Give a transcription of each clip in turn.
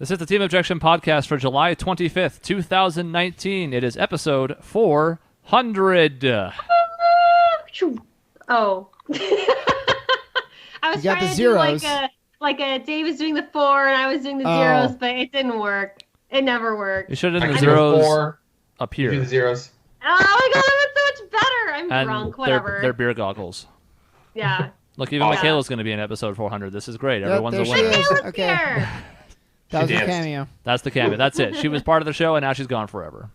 This is the Team Objection podcast for July 25th, 2019. It is episode 400. Oh. I was trying to do like a Dave was doing the 4 and I was doing the zeros, but it didn't work. It never worked. You should have done the zeros up here. You do the zeros. Oh my god, that's so much better. I'm drunk, whatever. They're beer goggles. Yeah. Look, even Michaela's going to be in episode 400. This is great. Everyone's a winner. Okay. That was a cameo. That's the cameo. That's it. She was part of the show, and now she's gone forever.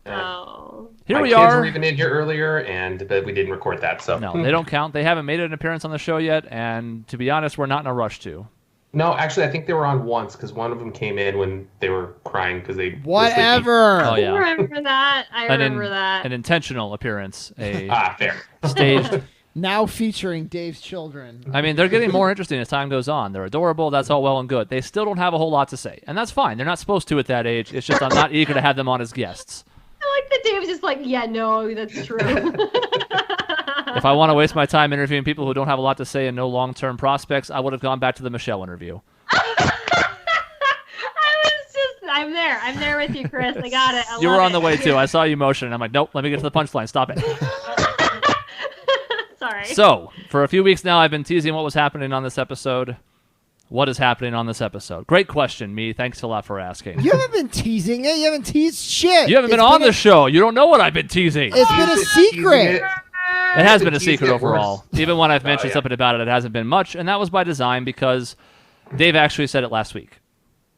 Oh. Here we My are. kids were even in here earlier, but we didn't record that. So no, they don't count. They haven't made an appearance on the show yet, and to be honest, we're not in a rush to. No, actually, I think they were on once because one of them came in when they were crying because they whatever. Oh yeah. I remember that. An intentional appearance. Fair. Staged. Now featuring Dave's children. I mean, they're getting more interesting as time goes on. They're adorable. That's all well and good. They still don't have a whole lot to say, and that's fine. They're not supposed to at that age. It's just I'm not eager to have them on as guests. I like that Dave's just like, yeah, no, that's true. If I want to waste my time interviewing people who don't have a lot to say and no long-term prospects, I would have gone back to the Michelle interview. I'm there with you, Chris. I got it. You were on the way too. I saw you motion, and I'm like, nope, let me get to the punchline. Stop it. Sorry. So, for a few weeks now, I've been teasing what was happening on this episode. What is happening on this episode? Great question, me. Thanks a lot for asking. You haven't been teasing it. You haven't teased shit. You haven't been on the show. You don't know what I've been teasing. It's been a secret. It has been a secret overall. Even when I've mentioned something about it, it hasn't been much, and that was by design because Dave actually said it last week.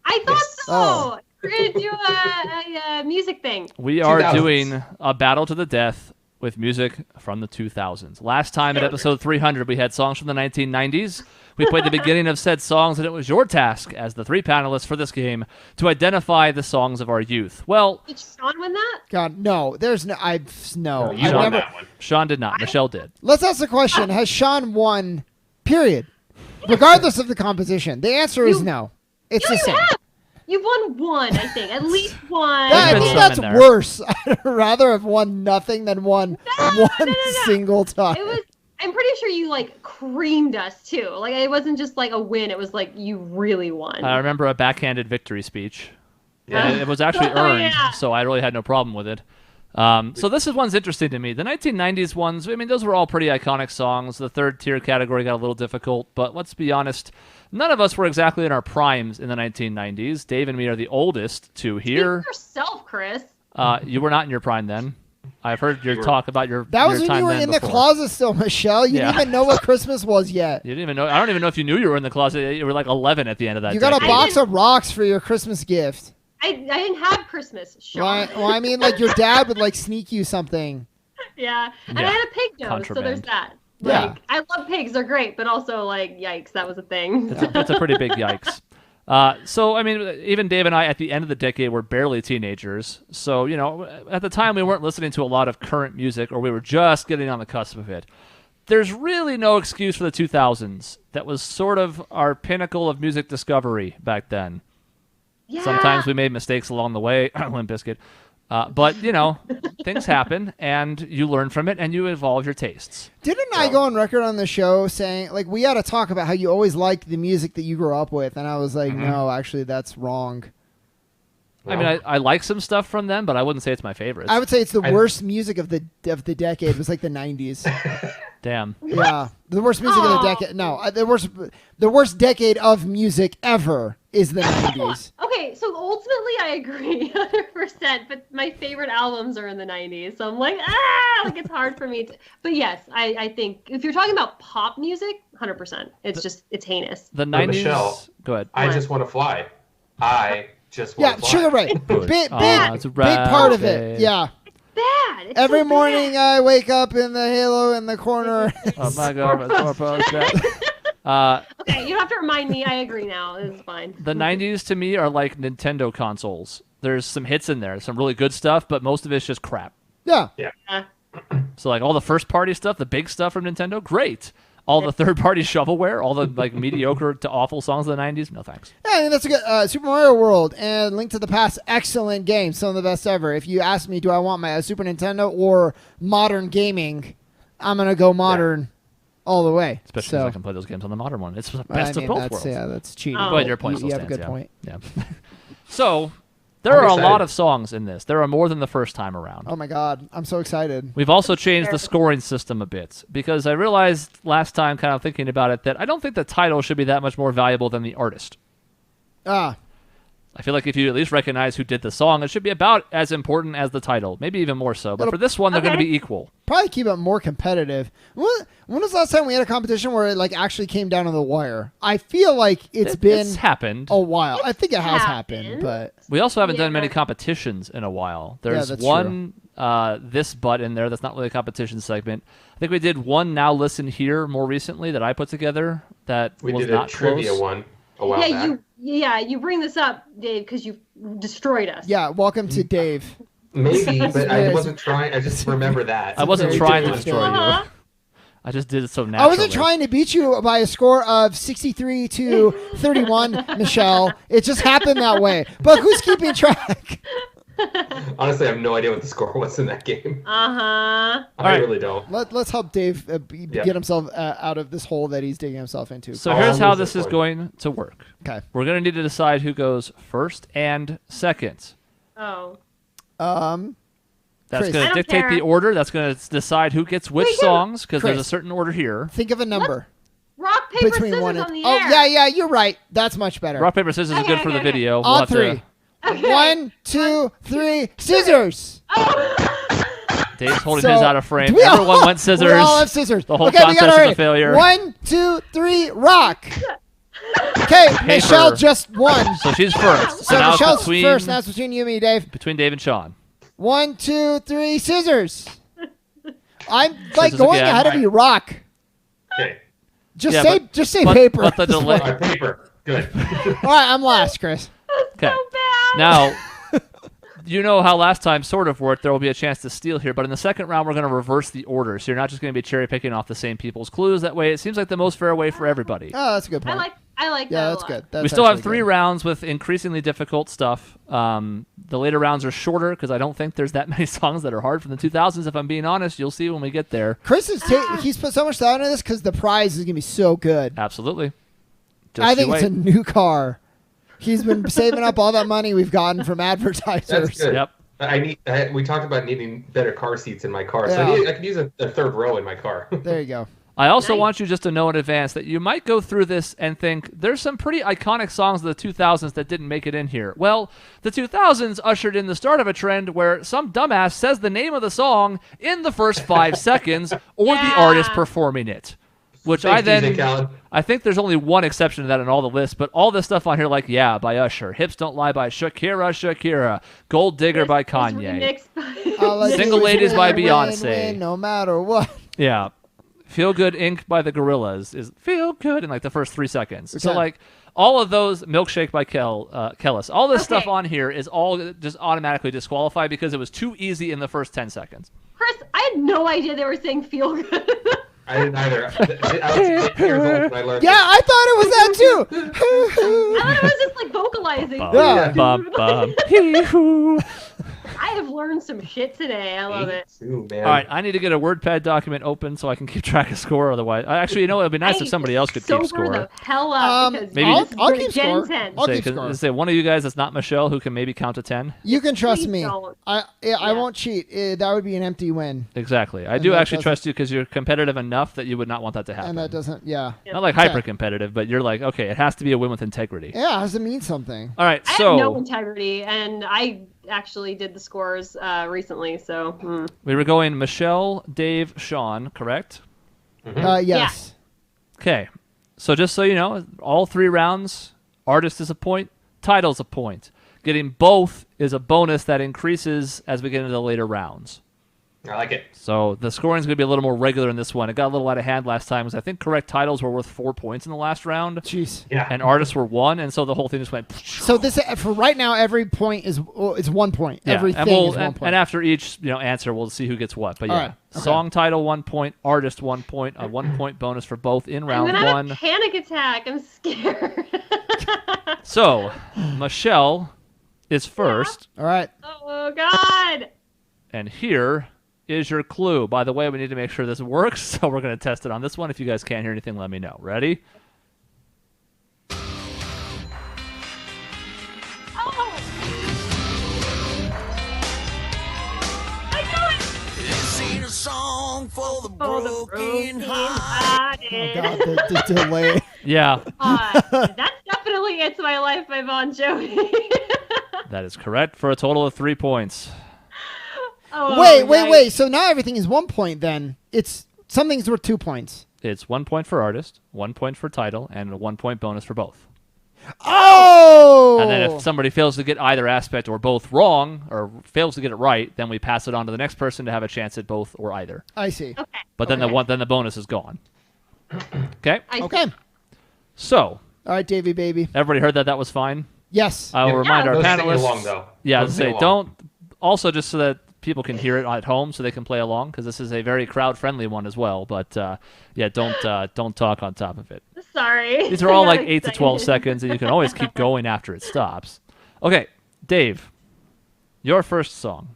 I thought so. We're going to do a music thing. We are doing a battle to the death with music from the 2000s. Last time at episode 300, we had songs from the 1990s. We played the beginning of said songs, and it was your task as the 3 panelists for this game to identify the songs of our youth. Well, did Shaun win that? God, no. There's no. No. You won that one. Shaun did not. Michelle did. Let's ask the question: has Shaun won? Period. Regardless of the composition, the answer is no. It's the same. You've won one, I think. At least one. I think that's worse. I'd rather have won nothing than won one single time. I'm pretty sure you, like, creamed us, too. Like, it wasn't just, like, a win. It was, like, you really won. I remember a backhanded victory speech. Yeah. It was actually earned, so I really had no problem with it. So this one's interesting to me. The 1990s ones, I mean, those were all pretty iconic songs. The third tier category got a little difficult, but let's be honest, none of us were exactly in our primes in the 1990s. Dave and me are the oldest to hear. Speak for yourself, Chris. You were not in your prime then. I've heard your talk about your That was your when time you were then in before. the closet still, Michelle. You didn't even know what Christmas was yet. You didn't even know. I don't even know if you knew you were in the closet. You were like 11 at the end of that. You got a box of rocks for your Christmas gift. I didn't have Christmas, Shaun. Well, I mean, like, your dad would, like, sneak you something. Yeah. And I had a pig nose, so there's that. Like, I love pigs. They're great, but also, like, yikes, that was a thing. That's a pretty big yikes. So, I mean, even Dave and I, at the end of the decade, were barely teenagers. So, you know, at the time, we weren't listening to a lot of current music, or we were just getting on the cusp of it. There's really no excuse for the 2000s. That was sort of our pinnacle of music discovery back then. Yeah. Sometimes we made mistakes along the way, Limp Bizkit. But, you know, things happen, and you learn from it, and you evolve your tastes. Didn't I go on record on the show saying, like, we got to talk about how you always liked the music that you grew up with? And I was like, no, actually, that's wrong. I mean, I like some stuff from them, but I wouldn't say it's my favorite. I would say it's the worst music of the decade was like the 90s. Damn. Yeah, the worst music of the decade. No, the worst decade of music ever is the 90s. Okay, so ultimately I agree 100%, but my favorite albums are in the 90s. So I'm like, like it's hard for me to. But yes, I think if you're talking about pop music, 100%. It's heinous. The 90s. Michelle, go ahead. I just want to fly. I just want to fly. Sugar Ray. Big part of it. Yeah. Bad. It's Every so morning bad. I wake up in the halo in the corner. Oh my God. Okay, you don't have to remind me. I agree now. This is fine. The 90s to me are like Nintendo consoles. There's some hits in there, some really good stuff, but most of it's just crap. Yeah. So like all the first party stuff, the big stuff from Nintendo, great. All the third party shovelware, all the like mediocre to awful songs of the 90s, no thanks. Yeah, I mean, that's a good Super Mario World and Link to the Past, excellent game, some of the best ever. If you ask me, do I want my Super Nintendo or modern gaming, I'm going to go modern all the way. Especially so, because I can play those games on the modern one. It's the best of both worlds. Yeah, that's cheating. Oh. But your point still You have a stands, good yeah. point. Yeah. So, there are I'm a excited. lot of songs in this. There are more than the first time around. Oh my god, I'm so excited. We've also changed the scoring system a bit because I realized last time, kind of thinking about it, that I don't think the title should be that much more valuable than the artist. Ah, I feel like if you at least recognize who did the song, it should be about as important as the title, maybe even more so. But for this one, they're going to be equal. probably keep it more competitive. When was the last time we had a competition where it like actually came down to the wire? I feel like it's been happened. a while. I think it has happened. happened, but We also haven't done many Yeah. competitions in a while. There's that's one this butt in there that's not really a competition segment. I think we did one Now Listen Here more recently that I put together that We was did a not trivia close. one a while back. You bring this up, Dave, because you destroyed us. yeah. Welcome to Dave. Maybe, but I Yes. wasn't trying. I just remember that. I wasn't very trying to different destroy Uh-huh. you. I just did it so I naturally. wasn't trying to beat you by a score of 63 to 31, Michelle. It just happened that way. But who's keeping track? Honestly, I have no idea what the score was in that game. Uh-huh. I right. really don't. Let's help Dave Yeah. get himself out of this hole that he's digging himself into. So Oh, here's I'll how lose this this is one. going to work. Okay. We're going to need to decide who goes first and second. Oh. That's Chris. going I to don't dictate care. the order. That's going to decide who gets which We can- songs because there's a Chris. certain order here. Think of a number Rock, paper, between scissors one and on the oh air. yeah, you're right. That's much better. Rock, paper, scissors is Okay, good for the okay, okay. video. We'll On have to- three. Okay. 1, 2, 3, scissors. Dave's holding So, his out of frame. do we all- Everyone went scissors. We all have scissors. The whole okay, we got contest it is a right. failure. 1, 2, 3, rock. Okay, Michelle just won. So she's first. So now Michelle's it's between, first. Now it's between you and me, Dave. between Dave and Shaun. 1, 2, 3, scissors. I'm like Scissors going again. ahead of you, rock. Okay. Just Yeah, say but- paper. but the delay- All right, paper. Good. All right, I'm last, Chris. Okay. So bad. Now, you know how last time sort of worked. There will be a chance to steal here, but in the second round, we're going to reverse the order. So you're not just going to be cherry picking off the same people's clues. That way, it seems like the most fair way for everybody. Oh, that's a good point. I like that yeah, a that's lot. good. That's We still have actually 3 good. rounds with increasingly difficult stuff. The later rounds are shorter because I don't think there's that many songs that are hard from the 2000s. If I'm being honest, you'll see when we get there. Chris is he's put so much thought into this because the prize is gonna be so good. Absolutely. Just I think you it's a wait. new car. He's been saving up all that money we've gotten from advertisers. That's good. Yep. We talked about needing better car seats in my car, so Yeah. I could use a third row in my car. There you go. I also Nice. want you just to know in advance that you might go through this and think there's some pretty iconic songs of the 2000s that didn't make it in here. Well, the 2000s ushered in the start of a trend where some dumbass says the name of the song in the first 5 seconds or the Yeah. artist performing it. Which Thanks, I DJ Khaled. I think there's only one exception to that in all the lists, but all this stuff on here like Yeah by Usher, Hips Don't Lie by Shakira, Gold Digger by This was Kanye. remixed by- All I Single do is Ladies by win, Beyonce. win, no matter what. Yeah. Feel Good Inc. by the Gorillaz is Feel Good in like the first 3 seconds. So Okay. like all of those, Milkshake by Kellis, all this stuff Okay. on here is all just automatically disqualified because it was too easy in the first 10 seconds. Chris, I had no idea they were saying feel good. I didn't either. I was 8 years old when I learned. Yeah, I thought it was that too. I thought it was just like vocalizing. Yeah. Bum, bum, hee-hoo. I have learned some shit today. I love it. Too, man. All right, I need to get a WordPad document open so I can keep track of score. Otherwise, actually, you know, it'd be nice if somebody else could keep sober score. the hell up because Maybe- this is I'll pretty keep score. Gen 10. I'll Say, keep 'cause- score. say one of you guys that's not Michelle who can maybe count to 10. You can trust Please me. don't. I Yeah. won't cheat. That would be an empty win, Exactly. I And do that actually doesn't- trust you because you're competitive enough that you would not want that to happen. and that doesn't. Yeah. Not like Okay. hyper competitive, but you're like, okay, it has to be a win with integrity. Yeah, it has to mean something. All right, I so have no integrity, and I actually did the scores recently, so we were going Michelle, Dave, Shaun, correct? Yes. Okay. So just so you know, all 3 rounds, artist is a point, title's a point. Getting both is a bonus that increases as we get into the later rounds. I like it. So the scoring's going to be a little more regular in this one. It got a little out of hand last time because I think correct titles were worth 4 points in the last round, Jeez. Yeah. and artists were 1, and so the whole thing just went. So this for right now, every point is 1 point. Yeah, Everything and is 1 point. and after each answer, we'll see who gets what. But All yeah, right, okay. song title 1 point, artist 1 point, a 1 point bonus for both in I'm round gonna have 1. a panic attack. I'm scared. So Michelle is first, All right. Oh God. and here is your clue. By the way, we need to make sure this works, so we're going to test it on this one. If you guys can't hear anything, let me know. Ready? Song for the broken Oh, hearted. God, the delay. Yeah. That's definitely It's My Life by Bon Jovi. That is correct for a total of 3 points. Wait. So now everything is 1 point then. It's something's worth 2 points. It's 1 point for artist, 1 point for title, and a 1 point bonus for both. Oh! And then if somebody fails to get either aspect or both wrong, or fails to get it right, then we pass it on to the next person to have a chance at both or either. I see. Okay. But then the bonus is gone. Okay? Okay. So, All right, Davey baby. everybody heard that was fine? Yes. I will remind our No singing panelists. along, though. Yeah, Don't to sing say along. don't. Also, just so that people can hear it at home, so they can play along, because this is a very crowd-friendly one as well. But yeah, don't talk on top of it. Sorry. These are all I like got 8 to 12 excited. seconds, and you can always keep going after it stops. Okay, Dave, your first song.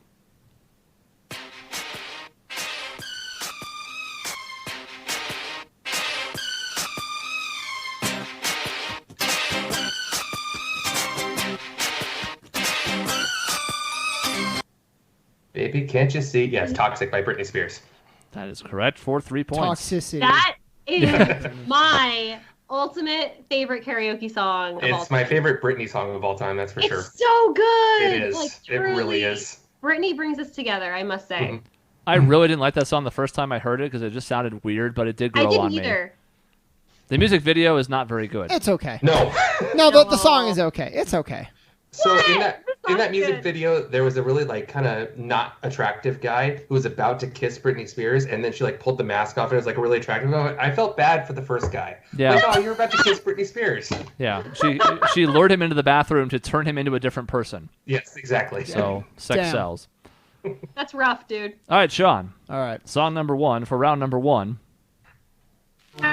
Baby, can't you see? Yes, Toxic by Britney Spears. That is correct for 3 points. Toxicity. That is my ultimate favorite karaoke song. Of all It's my favorite Britney song of all time, that's for It's sure. so good. It is. Like, It really truly, is. Britney brings us together, I must say. Mhm. I really didn't like that song the first time I heard it because it just sounded weird, but it did I grow didn't on me. either. The music video is not very good. It's okay. No. No, the song is okay. It's okay. So in What? that song's music good. video, there was a really like kind of not attractive guy who was about to kiss Britney Spears, and then she like pulled the mask off, and it was like a really attractive moment. I felt bad for the first guy. Yeah. Like, oh, you're about to kiss Britney Spears. Yeah, she lured him into the bathroom to turn him into a different person. Yes, exactly. So sex Damn. sells. That's rough, dude. All right, Shaun. All right. Song number 1 for round number 1. Give me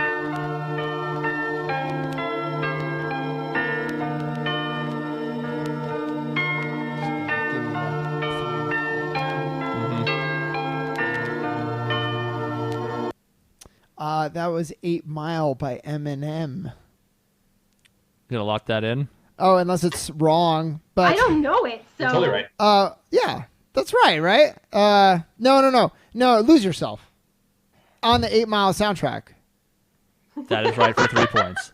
that. That was 8 Mile by Eminem. You gonna lock that in? Oh, unless it's wrong. But I don't know it, so You're totally right. yeah. That's right? No, Lose Yourself. On the 8 Mile soundtrack. That is right for 3 points.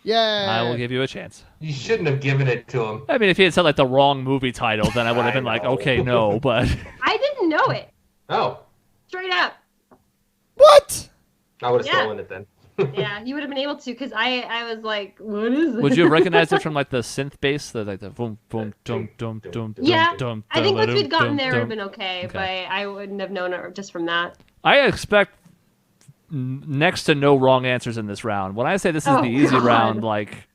Yeah. I will give you a chance. You shouldn't have given it to him. I mean, if he had said like the wrong movie title, then I would have been like, know. okay, no, but I didn't know it. Oh, Straight up. What? I would have Yeah. stolen it then. Yeah, you would have been able to, because I was like, what is this? would you have recognized it from like the synth bass, the boom boom dum dum dum Yeah, dum? I think once we'd gotten dum, there, it would have dum. been okay, Okay. but I wouldn't have known it just from that. I expect next to no wrong answers in this round. When I say this is Oh, the easy God. round, like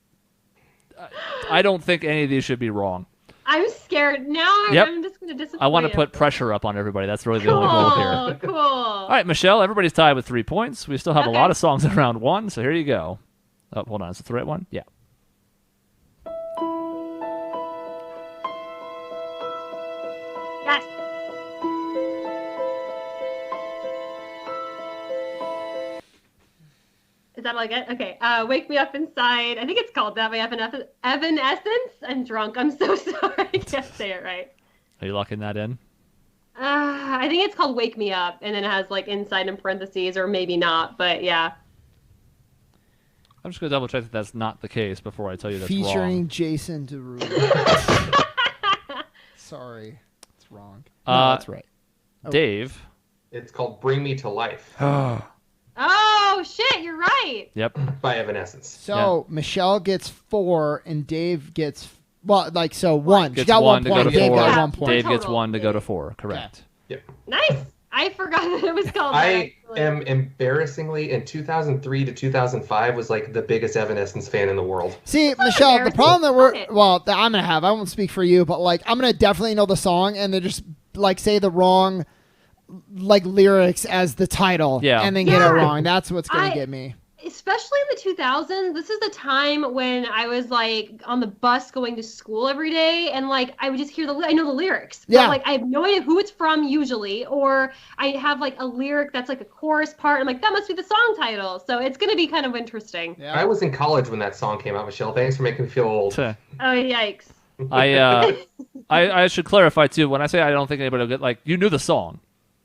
I don't think any of these should be wrong. I'm scared. Now Yep. I'm just going to disappoint I want to you. put pressure up on everybody. That's really the only goal here. Cool. All right, Michelle, everybody's tied with 3 points. We still have a Okay. lot of songs in round 1, so here you go. Oh, hold on. Is it the right one? Yeah. Yes. Is that all I get? Okay. Wake Me Up Inside. I think it's called that by Evanescence. I'm drunk. I'm so sorry. I can't say it right. Are you locking that in? I think it's called Wake Me Up, and then it has like inside in parentheses, or maybe not, but yeah. I'm just going to double check that that's not the case before I tell you that's Featuring wrong. Jason Derulo. Sorry. It's wrong. No, that's right. Oh. Dave. It's called Bring Me to Life Oh, shit, you're right. Yep. by Evanescence. So Michelle gets 4 and Dave gets one. She Gets got 1 to go point. to Dave 4. got Yeah. 1 point. Dave gets Total. 1 to go to 4. Correct. Nice. I forgot that it was called that. I actually. am embarrassingly in 2003 to 2005 was like the biggest Evanescence fan in the world. See, not Michelle, the embarrassing. problem that Okay. that I'm gonna have, I won't speak for you, but like I'm gonna definitely know the song and then just like say the wrong like lyrics as the title, Yeah. and then get it Yeah. wrong. That's what's gonna I- get me. especially in the 2000s, this is the time when I was like on the bus going to school every day, and like I would just hear I know the lyrics, but like I have no idea who it's from usually, or I have like a lyric that's like a chorus part. I'm like, that must be the song title, so it's gonna be kind of interesting. Yeah. I was in college when that song came out, Michelle. Thanks for making me feel old. Oh yikes! I should clarify too. When I say I don't think anybody will get, like, you knew the song.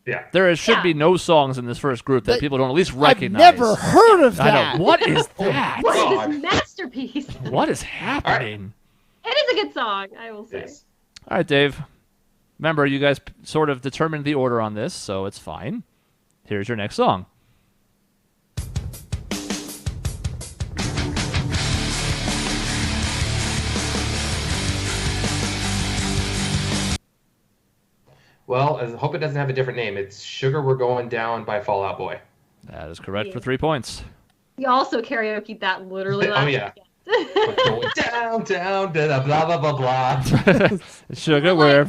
Yeah. There should be no songs in this first group that people don't at least recognize. I've never heard of that. I know. What is that? What is this masterpiece? What is happening? It is a good song, I will say. Yes. All right, Dave. Remember, you guys sort of determined the order on this, so it's fine. Here's your next song. Well, I hope it doesn't have a different name. It's Sugar We're Going Down by Fall Out Boy. That is correct for 3 points. We also karaoke that literally last yeah. Going down, down, blah, blah, blah, blah. Sugar, Well, we're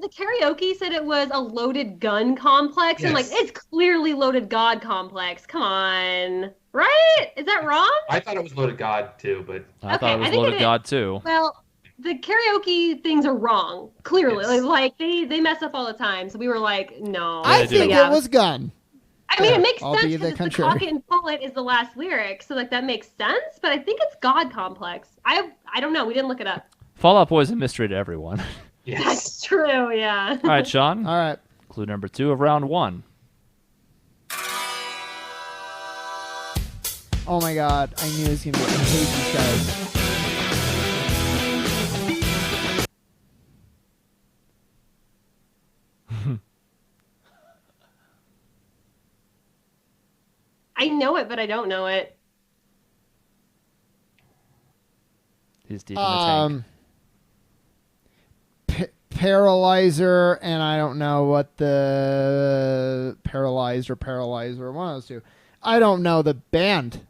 the karaoke said it was a loaded gun complex, and like it's clearly loaded God complex. Come on, right? Is that wrong? I thought it was Loaded God too, but I thought it was Loaded God too. Well, the karaoke things are wrong. Clearly, like they mess up all the time. So we were like, no. I think it was gun. I mean, it makes I'll sense be the because the cock it and pull it is the last lyric, so like that makes sense. But I think it's God complex. I don't know. We didn't look it up. Fall Out Boy is a mystery to everyone. yes. That's true. Yeah. All right, Shaun. All right. Clue number 2 of round 1. Oh my God! I knew it was gonna be. I hate these guys. I know it, but I don't know it. He's deep in the tank. Paralyzer, and I don't know what the paralyzer, one of those two. I don't know the band.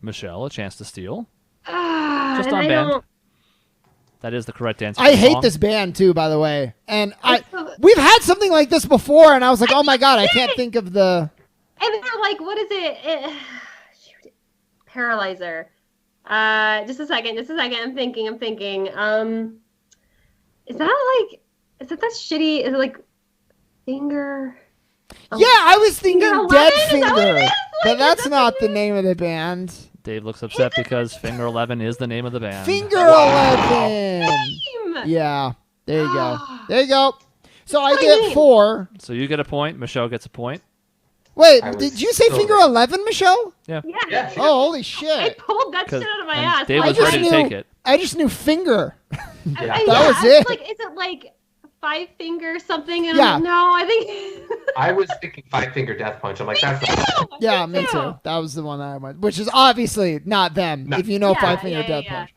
Michelle, a chance to steal. Just on band. That is the correct answer. I hate this band too, by the way. And we've had something like this before, and I was like, oh my God, I can't think of the. And they're like, what is it? Shoot. Paralyzer. Just a second. I'm thinking. Is that that shitty? Is it like Finger? Yeah, I was thinking Dead Finger. But Like, that's not the name of the band. Dave looks upset because Finger 11 is the name of the band. Finger 11. Name! Yeah, there you go. There you go. So I get 4. So you get a point. Michelle gets a point. Wait, did you say Finger 11, Michelle? Yeah. Yeah. Oh, holy I shit. pulled that shit out of my ass. Dave was I ready to take it. I just knew Finger. Yeah. That was it. Like, is it like 5 Finger something? And Yeah. I'm like, no, I think. I was thinking 5 Finger Death Punch. I'm like, that's not. Yeah, me too. That was the one that I went, which is obviously not them. No. If you know Yeah, 5 Finger yeah, Death yeah. Punch.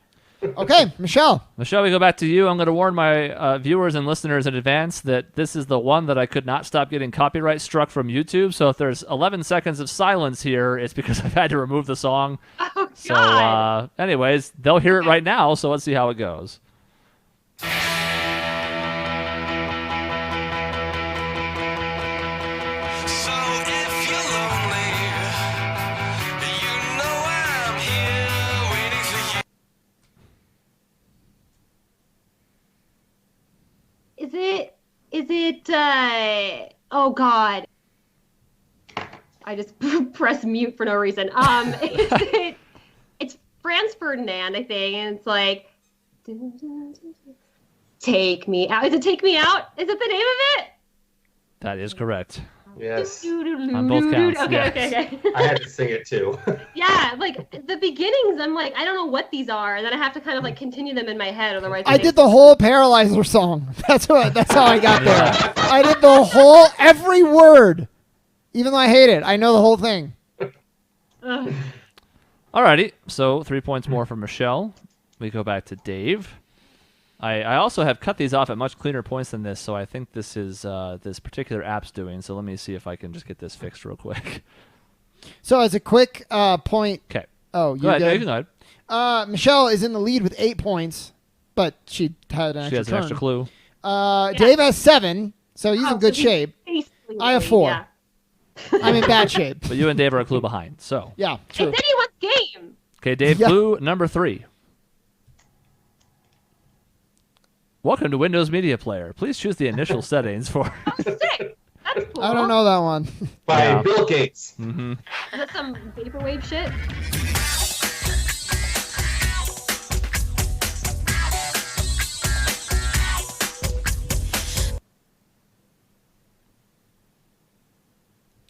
Okay, Michelle. Michelle, we go back to you. I'm going to warn my viewers and listeners in advance that this is the one that I could not stop getting copyright struck from YouTube. So if there's 11 seconds of silence here, it's because I've had to remove the song. Oh, So, God. anyways, they'll hear it right now. So let's see how it goes. So if you're lonely, you know I'm here waiting for you. Is it, oh God. I just pressed mute for no reason. It's Franz Ferdinand, I think, and it's like, Take Me Out. Is it Take Me Out? Is it the name of it? That is correct. Yes. On both counts, Okay, yes. okay. I had to sing it too. Yeah, like the beginnings, I'm like, I don't know what these are, and then I have to kind of like continue them in my head, otherwise. I did the whole Paralyzer song. That's how I got there. I did the whole, every word. Even though I hate it, I know the whole thing. Alrighty, so 3 points more for Michelle. We go back to Dave. I also have cut these off at much cleaner points than this, so I think this is this particular app's doing. So let me see if I can just get this fixed real quick. So as a quick point. Okay. Oh, you Go ahead. good? Yeah, you can go ahead. Michelle is in the lead with 8 points, but she had an She extra has an turn. extra clue. Dave has 7, so he's in good shape. I have 4. Yeah. I'm in bad shape. But you and Dave are a clue behind. So, Yeah, true. It's anyone's game. okay, Dave, Yeah. clue number 3. Welcome to Windows Media Player. Please choose the initial settings for. Sick. That's cool. I don't know that one. By Yeah. Bill Gates. Mm-hmm. Is that some vaporwave shit?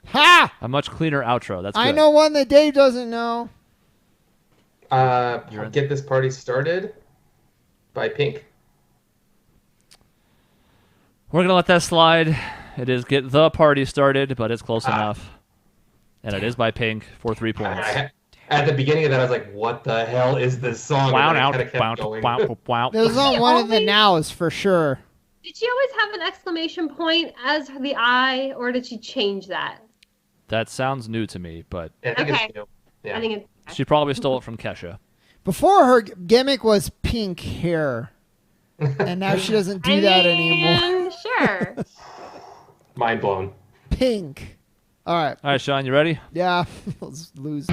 Ha! A much cleaner outro. That's good. I know one that Dave doesn't know. Get This Party Started by Pink. We're going to let that slide. It is Get the Party Started, but it's close enough. And it is by Pink for 3 points. At the beginning of that, I was like, what the hell is this song? Wow, And then I out, kinda kept going. wow. There's not one of the nows for sure. Did she always have an exclamation point as the I, or did she change that? That sounds new to me, but Yeah, I think Okay. it's new. Yeah. I think it's she probably stole it from Kesha. Before her gimmick was pink hair, and now she doesn't do that anymore. Sure. Mind blown. Pink. All right. All right, Shaun, you ready? Yeah. Let's lose.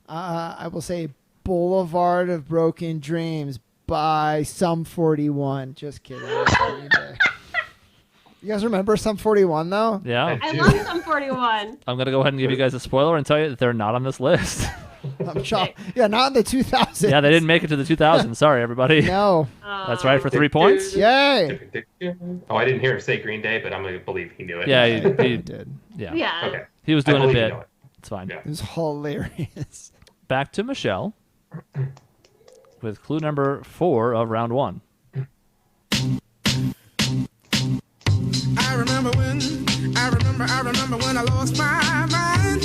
I will say Boulevard of Broken Dreams by Sum 41. Just kidding. You guys remember Sum 41 though? Yeah. I love some 41. I'm going to go ahead and give you guys a spoiler and tell you that they're not on this list. I'm shocked. Yeah, not in the 2000s. Yeah, they didn't make it to the 2000s. Sorry, everybody. No. That's right for 3 points. Yay. Oh, I didn't hear him say Green Day, but I'm going to believe he knew it. Yeah, He he did. yeah. Yeah. Okay. He was I doing a believe you bit. know it. It's fine. Yeah. It was hilarious. Back to Michelle with clue number 4 of round 1. I remember when I lost my mind.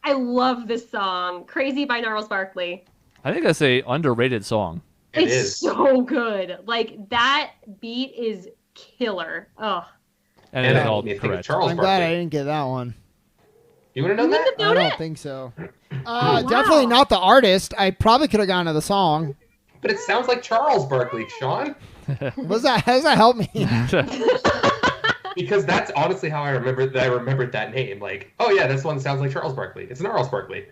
I love this song. Crazy by Gnarls Barkley. I think that's a underrated song. It It's is. so good. Like, that beat is killer. Oh. And And it's that all made me think of correct. Charles I'm glad I Barkley. didn't get that one. You would have known You that? wouldn't have I known don't it? think so. Wow. Definitely not the artist. I probably could have gone to the song. But it sounds like Charles Barkley, Shaun. How does that help me? Because that's honestly how I remembered that name. Like, oh yeah, this one sounds like Charles Barkley. It's Gnarls Barkley.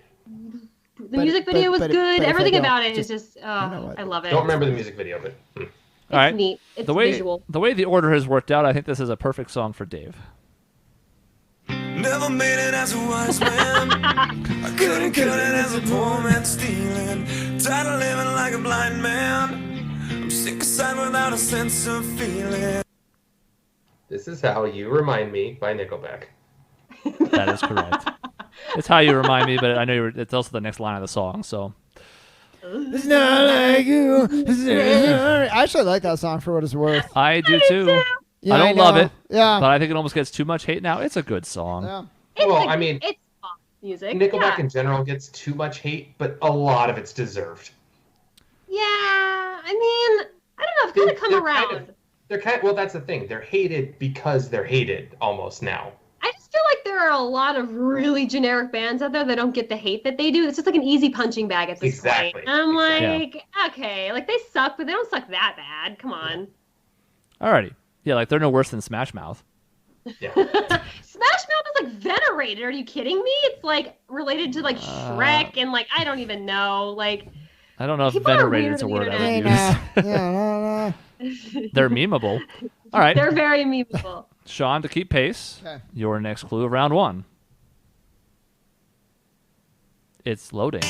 The music video was but good. if I Everything don't, about it is just- just, know what? I love it. Don't remember the music video, but It's All right. neat. It's The way visual. the order has worked out, I think this is a perfect song for Dave. Never made it as a wise man. I couldn't cut it as a poor man stealing. Tired of living like a blind man. I'm sick aside without a sense of feeling. this is how you remind me by Nickelback. That is correct. It's how you remind me, but I know it's also the next line of the song. So It's not like you. I actually like that song for what it's worth. I do too. Yeah, I don't love know. it, Yeah. but I think it almost gets too much hate now. It's a good song. Yeah. It's Well, I mean, it's pop music. Nickelback yeah. in general gets too much hate, but a lot of it's deserved. Yeah, I mean, I don't know. It's gonna come They're around. kind of- They're kind well, that's the thing. They're hated because they're hated almost now. I just feel like there are a lot of really generic bands out there that don't get the hate that they do. It's just like an easy punching bag at this Exactly. point. I'm Exactly. like, okay, like they suck, but they don't suck that bad. Come on. Alrighty. Yeah, like they're no worse than Smash Mouth. Yeah. Smash Mouth is like venerated. Are you kidding me? It's like related to like Shrek and like I don't even know. Like I don't know if People are venerated weird is a on the word I Hey, would nah. use. Yeah, no. They're memeable. All right, they're very memeable. Shaun, to keep pace, Okay. your next clue of round 1. It's loading.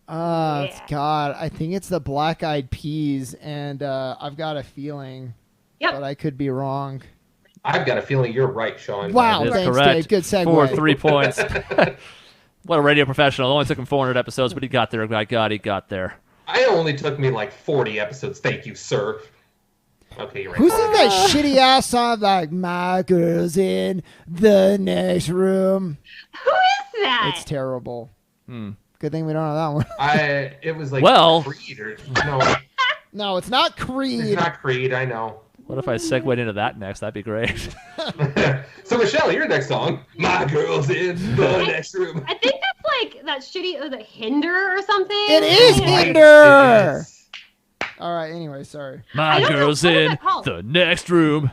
Yeah. God, I think it's the Black Eyed Peas, and I've got a feeling, Yep. but I could be wrong. I've got a feeling you're right, Shaun. Wow. That is thanks, correct. Dave. Good segue. For 3 points. What a radio professional. It only took him 400 episodes, but he got there. By God, he got there. I only took me like 40 episodes. Thank you, sir. Okay, you're right. Who sings that shitty ass song like "My Girl's in the next room"? Who is that? It's terrible. Hmm. Good thing we don't have that one. It was like Well- Creed or no. No, it's not Creed. It's not Creed, I know. What if I segued into that next? That'd be great. So, Michelle, your next song. My girl's in the next room. I think that's like that shitty, was it Hinder or something? It is Right, Hinder. it is. All right. Anyway, sorry. My don't know, girl's what is in that called? the next room.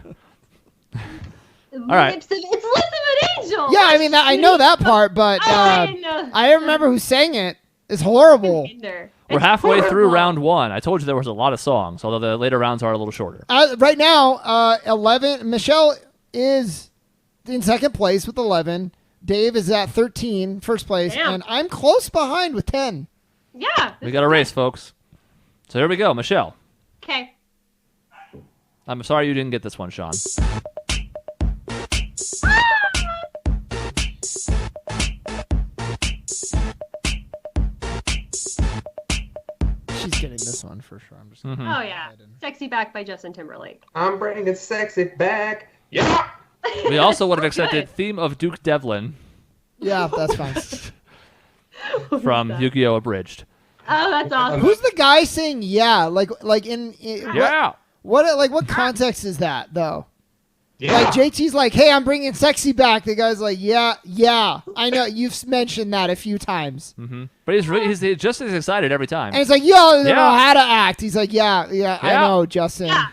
right. It's Lips of an Angel. Yeah, I mean, I know that part, but I didn't know. I don't remember who sang it. It's horrible. Hinder. We're It's halfway through horrible. round 1. I told you there was a lot of songs, although the later rounds are a little shorter. Right now, 11. Michelle is in second place with 11. Dave is at 13, first place, Damn. and I'm close behind with 10. Yeah. We got a race, folks. So here we go. Michelle. Okay. I'm sorry you didn't get this one, Shaun. She's getting this one for sure. I'm just. Mhm. Oh yeah. Sexy Back by Justin Timberlake. I'm bringing sexy back. Yeah. We also would have So accepted good. Theme of Duke Devlin Yeah, that's fine. from that? Yu-Gi-Oh! Abridged. Oh, that's awesome. Who's the guy saying yeah? Like in Yeah. what context is that though? Yeah. Like JT's like, hey, I'm bringing sexy back. The guy's like, yeah, I know you've mentioned that a few times. But he's just as excited every time. And he's like, yo, I don't know Yeah. how to act. He's like, yeah, I Yeah. know, Justin. Yeah.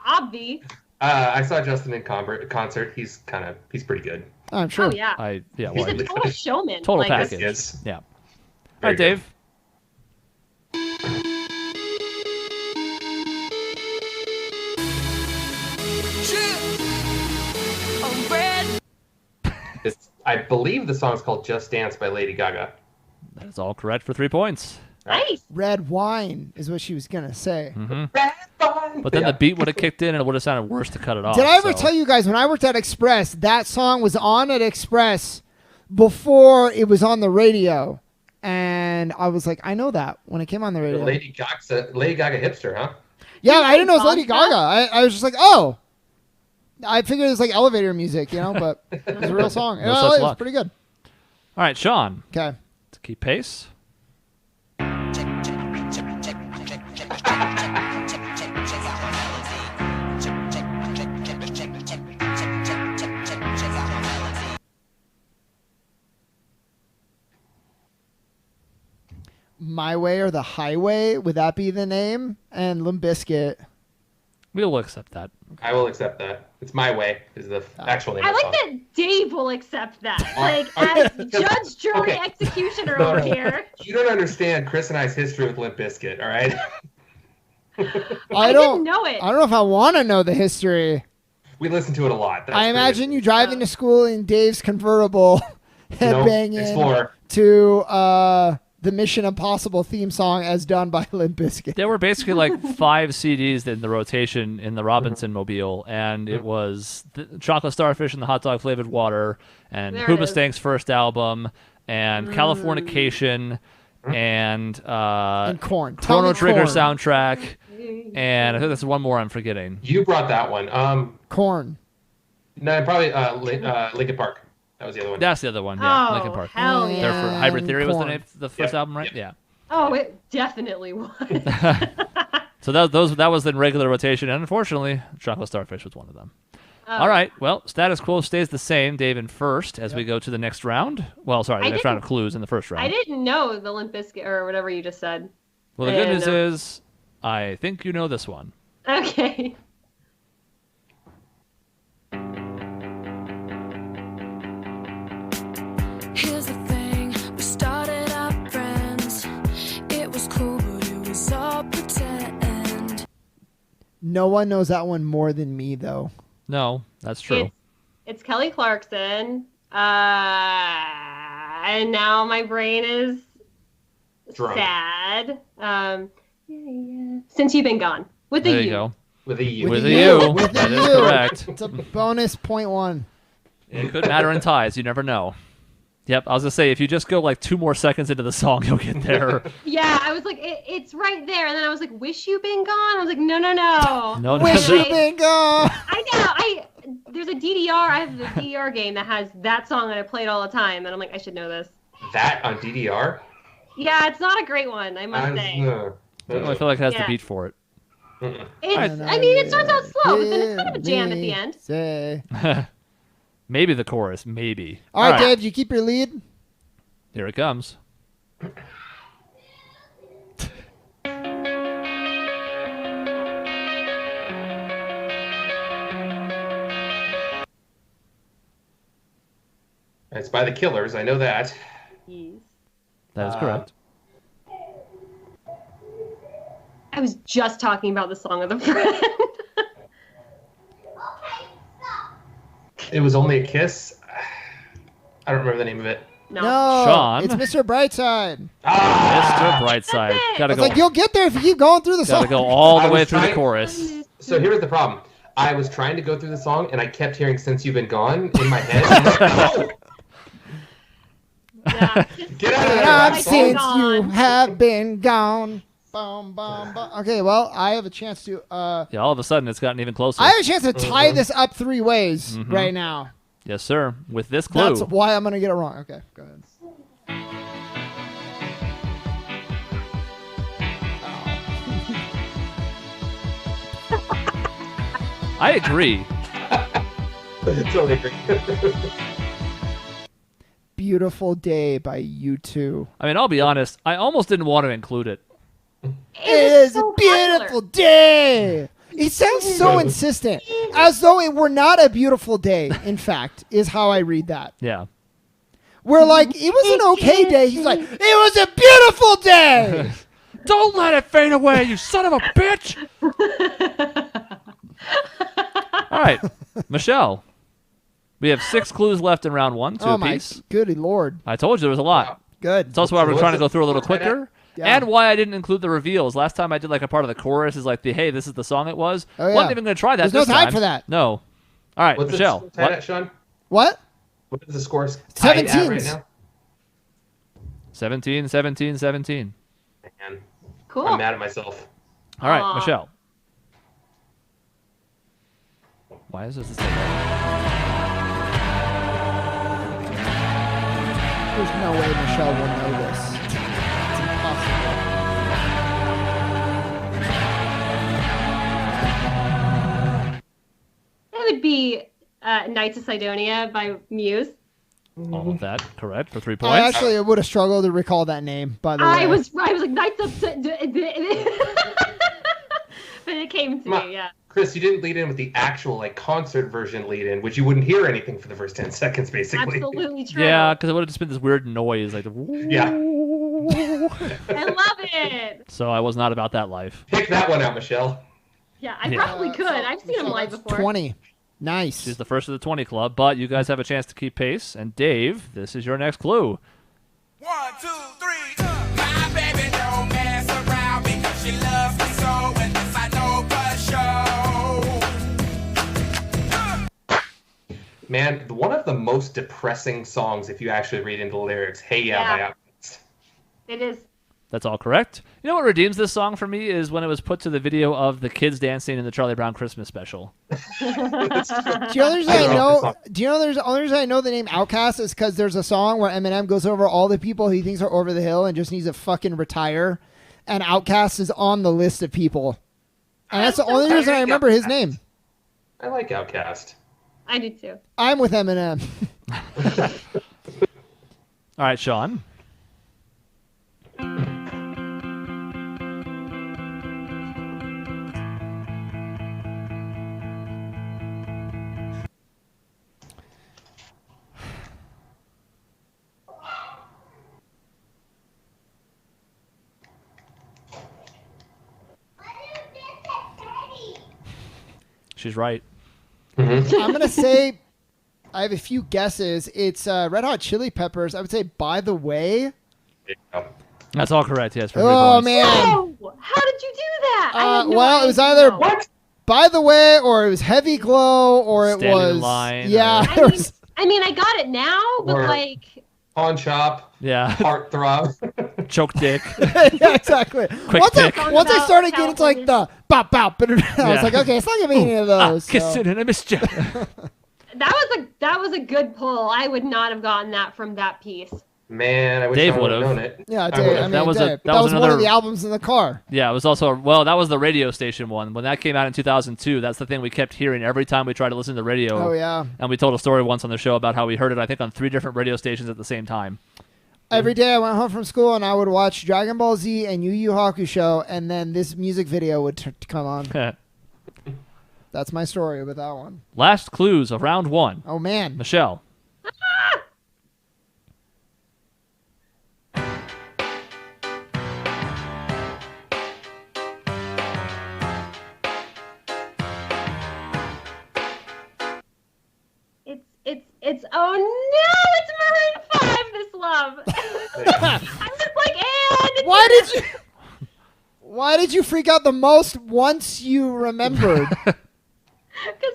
Obvi. I saw Justin in concert. He's pretty good. I'm sure. Oh yeah. Yeah, He's well, a total showman. Total like, package. Yes. Yeah. All Very right, good. Dave. I believe the song's called "Just Dance" by Lady Gaga. That is all correct for 3 points. Nice. Red wine is what she was gonna say. But then the beat would have kicked in and it would have sounded worse to cut it off. Did I ever so- tell you guys when I worked at Express, that song was on at Express before it was on the radio, and I was like, I know that when it came on the The radio. Lady Gaga hipster, huh? Yeah, I didn't know it was Lady Vodka? Gaga. I was just like, oh. I figured it was like elevator music, but it was a real song. No such It was luck. pretty good. All right, Shaun. Okay. To keep pace. My Way or the Highway, would that be the name? And Limp Bizkit. We'll accept that. I will accept that. It's My Way is the actual name I of the like song. that Dave will accept that. Okay. As judge, jury, Okay. executioner No, over no. here. You don't understand Chris and I's history with Limp Bizkit, all right? I didn't know it. I don't know if I want to know the history. We listen to it a lot. That's I imagine you driving to school in Dave's convertible, headbanging Explorer. to the Mission Impossible theme song as done by Limp Bizkit. There were basically like 5 CDs in the rotation in the Robinson Mobile, and it was the Chocolate Starfish and the Hot Dog Flavored Water, and There it is. Hoobastank's first album, and Californication, and And Korn. Chrono Trigger Korn. soundtrack, and I think there's one more I'm forgetting. You brought that one. Korn. No, probably Linkin Park. That was the other one. That's the other one, yeah, Oh, Linkin Park. hell Yeah. Their yeah. Hybrid Theory was the Korn. name, the first Yep, album, right? yep. Yeah. Oh, it definitely was. So that was in regular rotation, and unfortunately, Chocolate Starfish was one of them. Oh. All right, well, status quo stays the same. Dave in first as we go to the next round. Well, sorry, the I next round of didn't- clues in the first round. I didn't know the Limp Bizkit or whatever you just said. Well, the good I news didn't know. is, I think you know this one. Okay. Here's the thing, we started out friends. It was cool, but it was all pretend. No one knows that one more than me, though. No, that's true. It's Kelly Clarkson. And now my brain is Drunk. sad. Since you've been gone. With the There U. you go. With a U. With a a U. U. With a That is U. correct. It's a bonus .1. It could matter in ties. You never know. Yep, I was going to say, if you just go like 2 more seconds into the song, you'll get there. Yeah, I was like, it's right there. And then I was like, wish you been gone? I was like, no. No, Wish no, you been gone. I know. There's a DDR. I have the DDR game that has that song that I played all the time. And I'm like, I should know this. That on DDR? Yeah, it's not a great one, I must say. I don't really feel like it has the Yeah. beat for it. I mean, it starts out slow, but then it's kind of a jam at the end. Say. Maybe the chorus, maybe. All right, Dave, you keep your lead. Here it comes. It's by the Killers. I know that. That is correct. I was just talking about the Song of the Friend. It was Only a Kiss. I don't remember the name of it. No. Shaun. It's Mr. Brightside. Mr. Brightside. it. Gotta It's go. like you'll get there if you keep going through the song. Gotta go all the I way was through the trying- chorus. So here's the problem. I was trying to go through the song, and I kept hearing "Since You've Been Gone" in my head. I'm like, "Oh, Yeah. get out of there! Time that since song." you have been gone. Bum, bum, bum. Okay, well, I have a chance to. Yeah, all of a sudden it's gotten even closer. I have a chance to tie this up 3 ways right now. Yes, sir. With this clue. That's why I'm gonna get it wrong. Okay, go ahead. I agree. Totally agree. Beautiful Day by U2. I mean, I'll be honest. I almost didn't want to include it. It is so a beautiful day. It sounds so insistent, as though it were not a beautiful day. In fact, is how I read that. Yeah. We're like, it was an okay day. He's like, it was a beautiful day. Don't let it fade away, you son of a bitch! All right, Michelle. We have 6 clues left in round 1, 2 Oh my apiece. goody lord. I told you there was a lot. Good. It's also why we're So trying to what's go through a little what's that quicker. Yeah. And why I didn't include the reveals. Last time I did like a part of the chorus is like the hey, this is the song it was. Oh, yeah. Wasn't even going to try that. There's no this time time for that. No. All right, What's Michelle. the tied What? at, Sean? What? What is the score tied at right 17s. now? 17, 17, 17. Man, Cool. I'm mad at myself. All right, Aw. Michelle. Why is this the same? There's no way Michelle will know this. It's impossible. That would be Knights of Sidonia by Muse. All of that correct for 3 I points. actually would have struggled to recall that name, by the way. I was like Knights of Sidonia. But it came to me, yeah. Chris, you didn't lead in with the actual like concert version lead in, which you wouldn't hear anything for the first 10 seconds, basically. Absolutely true. Yeah, because it would have just been this weird noise, like. Yeah. I love it. So I was not about that life. Pick that one out, Michelle. Yeah, I Yeah. probably could. I've seen him live before. 20. Nice. She's the first of the 20 club, but you guys have a chance to keep pace. And Dave, this is your next clue. 1, 2, 3. My baby don't mess around because she loves me so, and this I know for sure. Man, one of the most depressing songs, if you actually read into the lyrics, Hey Yeah, Yeah. by Outcast. It is. That's all correct. You know what redeems this song for me is when it was put to the video of the kids dancing in the Charlie Brown Christmas special. Do you know the reason I know? Do you know there's the only reason I know the name Outkast is because there's a song where Eminem goes over all the people he thinks are over the hill and just needs to fucking retire, and Outkast is on the list of people, and that's the only reason I remember his name. I like Outcast. I do too. I'm with Eminem. All right, Shaun. She's right. I'm gonna say I have a few guesses. It's Red Hot Chili Peppers. I would say By the Way. There you go. That's all correct. Yes. For 3 Oh points. man. Oh, how did you do that? I had no well, it was idea. either By the Way or it was Heavy Glow or it Standing in was line, yeah. or- there was- I mean, I got it now, but Or- like, Pawn Shop, Yeah. Heartthrob. Choke dick. yeah, exactly. Quick once pick. once I started getting into like the bop bop, I was Yeah. like, okay, it's not gonna be any of those. Kiss so. it and I missed you. that was a good pull. I would not have gotten that from that piece. Man, I wish Dave I would have would've. known it. Yeah, I Dave, would've. I mean, That was Dave, that was one of another- the albums in the car. Yeah, it was also that was the radio station one. When that came out in 2002, that's the thing we kept hearing every time we tried to listen to the radio. Oh yeah. And we told a story once on the show about how we heard it, I think, on 3 different radio stations at the same time. Every day I went home from school and I would watch Dragon Ball Z and Yu Yu Hakusho, and then this music video would come on. That's my story with that one. Last clues of round 1. Oh man. Michelle. It's oh no, it's Maroon 5, This Love. I was like, and Why did you freak out the most once you remembered? because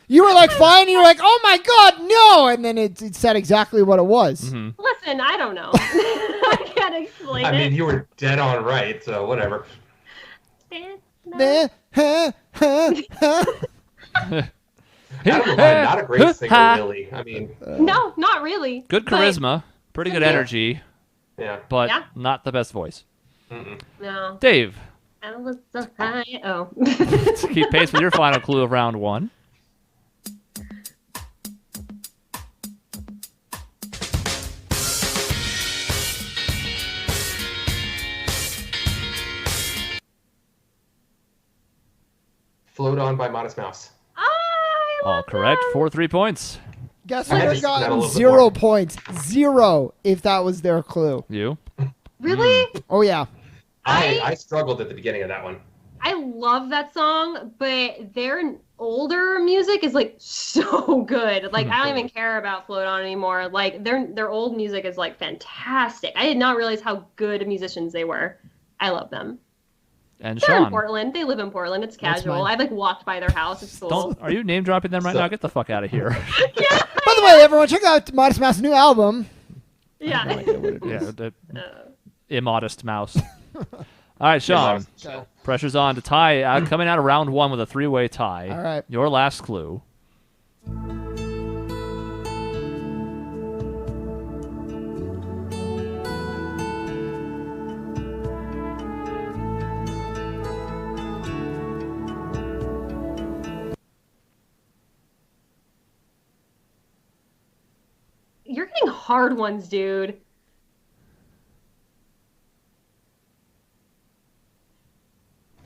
You were like fine, you were like, oh my god, no, and then it said exactly what it was. Mm-hmm. listen, I don't know. I can't explain I mean, it. you were dead on right, so whatever. Nah, huh, huh, huh. Adam Levine, not a great singer, really. I mean, No, not really. Good But- charisma, pretty good energy, yeah. but Yeah. not the best voice. No. Dave, I was so high. Oh. to keep pace with your final clue of round 1. Float On by Modest Mouse. I All love correct. that. 4 3 points. Guess I who had would to have think that a gotten little bit 0 more. points? 0 if that was their clue. You? Really? Oh yeah. I struggled at the beginning of that one. I love that song, but their older music is like so good. Like I don't even care about Float On anymore. Like their old music is like fantastic. I did not realize how good musicians they were. I love them. And They're in Shaun. Portland. They live in Portland. It's That's casual. mine. I've like walked by their house. It's cool. Are you name dropping them right So- now? Get the fuck out of here. Yeah. By the way, everyone, check out Modest Mouse's new album. Yeah. Yeah, the immodest mouse. All right, Shaun. Pressure's on to tie. Coming out of round 1 with a 3-way tie. All right. Your last clue. You're getting hard ones, dude.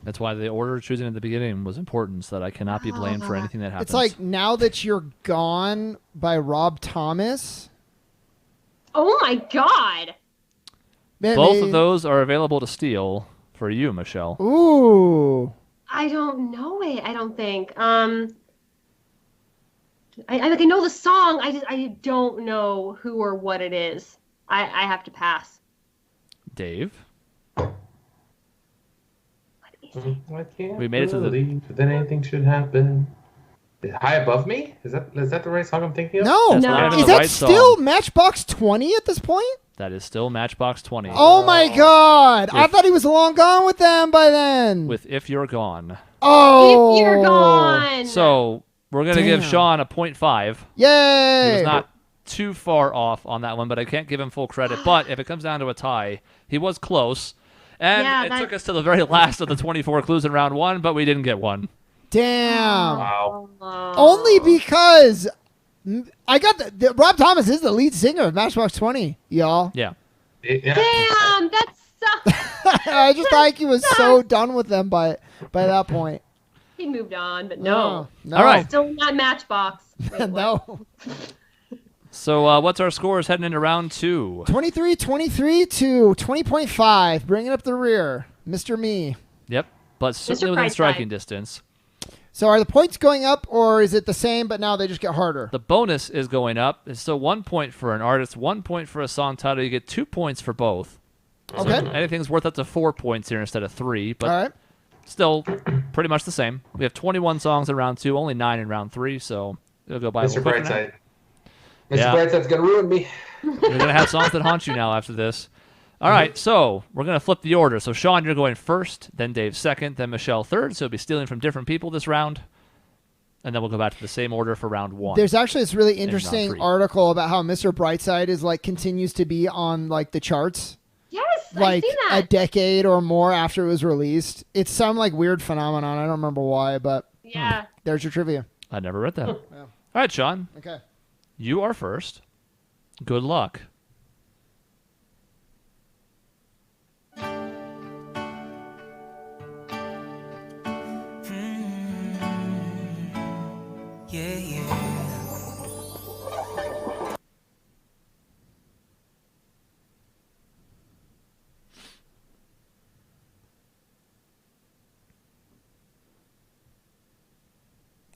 That's why the order choosing at the beginning was important, so that I cannot be blamed for anything that happens. It's like Now That You're Gone by Rob Thomas. Oh my god. both of those are available to steal for you, Michelle. Ooh. I don't know it. I don't think. I like I know the song. I don't know who or what it is. I have to pass. Dave. I can't We made it to the- believe that anything should happen. High Above Me? Is that the right song I'm thinking of? No. That's No. not even Is the that right still song. Matchbox 20 at this point? That is still Matchbox 20. Oh my god. I With- thought he was long gone with them by then. With If You're Gone. Oh. If you're gone. So we're going to give Damn. Shaun a 0.5. He Yay. was not too far off on that one, but I can't give him full credit. But if it comes down to a tie, he was close. And Yeah, it that- took us to the very last of the 24 clues in round 1, but we didn't get one. Damn. Wow. Only because I got the Rob Thomas is the lead singer of Matchbox 20, y'all. Yeah. Yeah. Damn, that sucks. I just thought he was so done with them by that point. He moved on, but no. No. All right. Still not Matchbox. Wait, what? No. So what's our scores heading into round 2? 23-23 to 20.5, bringing up the rear. Mr. Me. Yep. But certainly within Price striking Tag. distance. So are the points going up, or is it the same, but now they just get harder? The bonus is going up. It's still 1 point for an artist, 1 point for a song title. You get 2 points for both. Okay. Anything's worth up to 4 points here instead of 3, but All right. still pretty much the same. We have 21 songs in round 2, only 9 in round 3, so it'll go by a Mr. little quicker now. Brightside. Mr. Yeah. Brightside's gonna ruin me. You're going to have songs that haunt you now after this. All right, so we're going to flip the order. So, Shaun, you're going first, then Dave second, then Michelle third, so you'll be stealing from different people this round. and then we'll go back to the same order for round 1. There's actually this really round interesting 3. article about how Mr. Brightside is like continues to be on like the charts. Yes, Like I've seen a that. decade or more after it was released. It's some like weird phenomenon. I don't remember why, but Yeah. there's your trivia. I never read that. Yeah. All right, Shaun, Okay. you are first. Good luck. Yeah, yeah.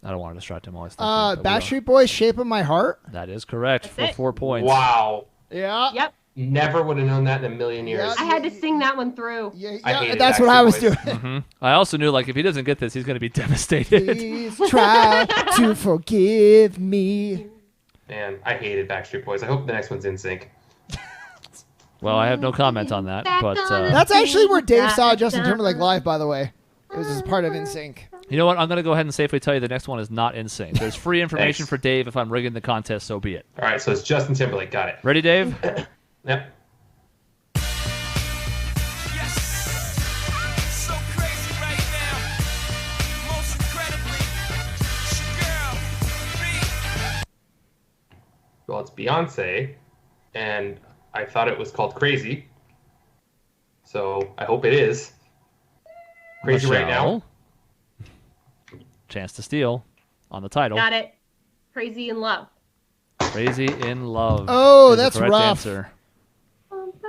I don't want to distract him while he's thinking. but we are. Backstreet Boys, Shape of My Heart. That is correct That's for it. 4 points. Wow. Yeah. Yep. Never would have known that in a million years. Yeah. I had to sing that one through. Yeah, I hated that's what Backstreet I was Boys. doing. I also knew, like, if he doesn't get this, he's going to be devastated. Please try to forgive me. Man, I hated Backstreet Boys. I hope the next one's in sync. Well, I have no comment on that, but That's actually where Dave saw Justin Timberlake live, by the way. It was as part of NSYNC. you know what? I'm going to go ahead and safely tell you the next one is not in sync. There's free information Thanks. for Dave. If I'm rigging the contest, so be it. All right, so it's Justin Timberlake. Got it. Ready, Dave? Yep. Yes. So crazy right now. Most incredibly. It's your girl. B. Well, it's Beyonce, and I thought it was called Crazy. So I hope it is. Crazy right now. Michelle. Chance to steal on the title. Got it. Crazy in Love. Crazy in Love. Oh, is the that's correct rough. Answer.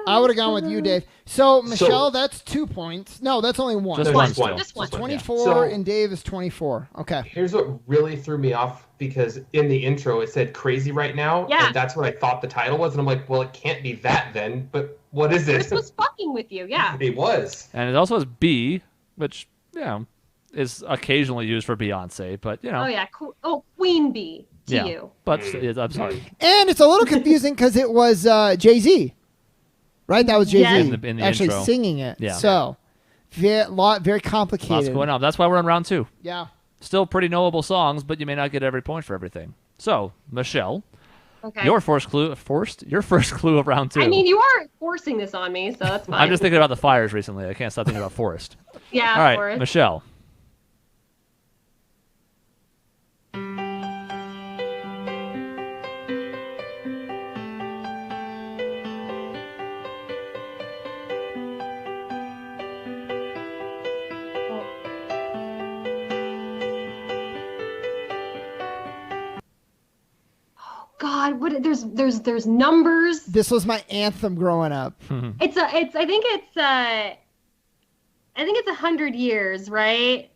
I would have gone with you, Dave. So, Michelle, that's 2 points. No, that's only one. Just No, one just still. one. Just one. 24 So- and Dave is 24. Okay. Here's what really threw me off because in the intro it said Crazy right now. Yeah. And that's what I thought the title was. And I'm like, well, it can't be that then. But what is This it? was fucking with you. Yeah. It was. And it also has B, which, is occasionally used for Beyonce, but, Oh yeah. Queen Bee to yeah. you. But I'm sorry. And it's a little confusing because it was Jay-Z. Right? That was Jay-Z Yes. In the actually intro. singing it. Yeah. So, very Lots complicated. going on. That's why we're on round 2. Yeah. Still pretty knowable songs, but you may not get every point for everything. So, Michelle, Okay. your first clue of round 2. I mean, you are forcing this on me, so that's fine. I'm just thinking about the fires recently. I can't stop thinking about Forest. Yeah. All right, Forrest. Michelle. God, what? There's numbers. This was my anthem growing up. I think it's 100 years, right?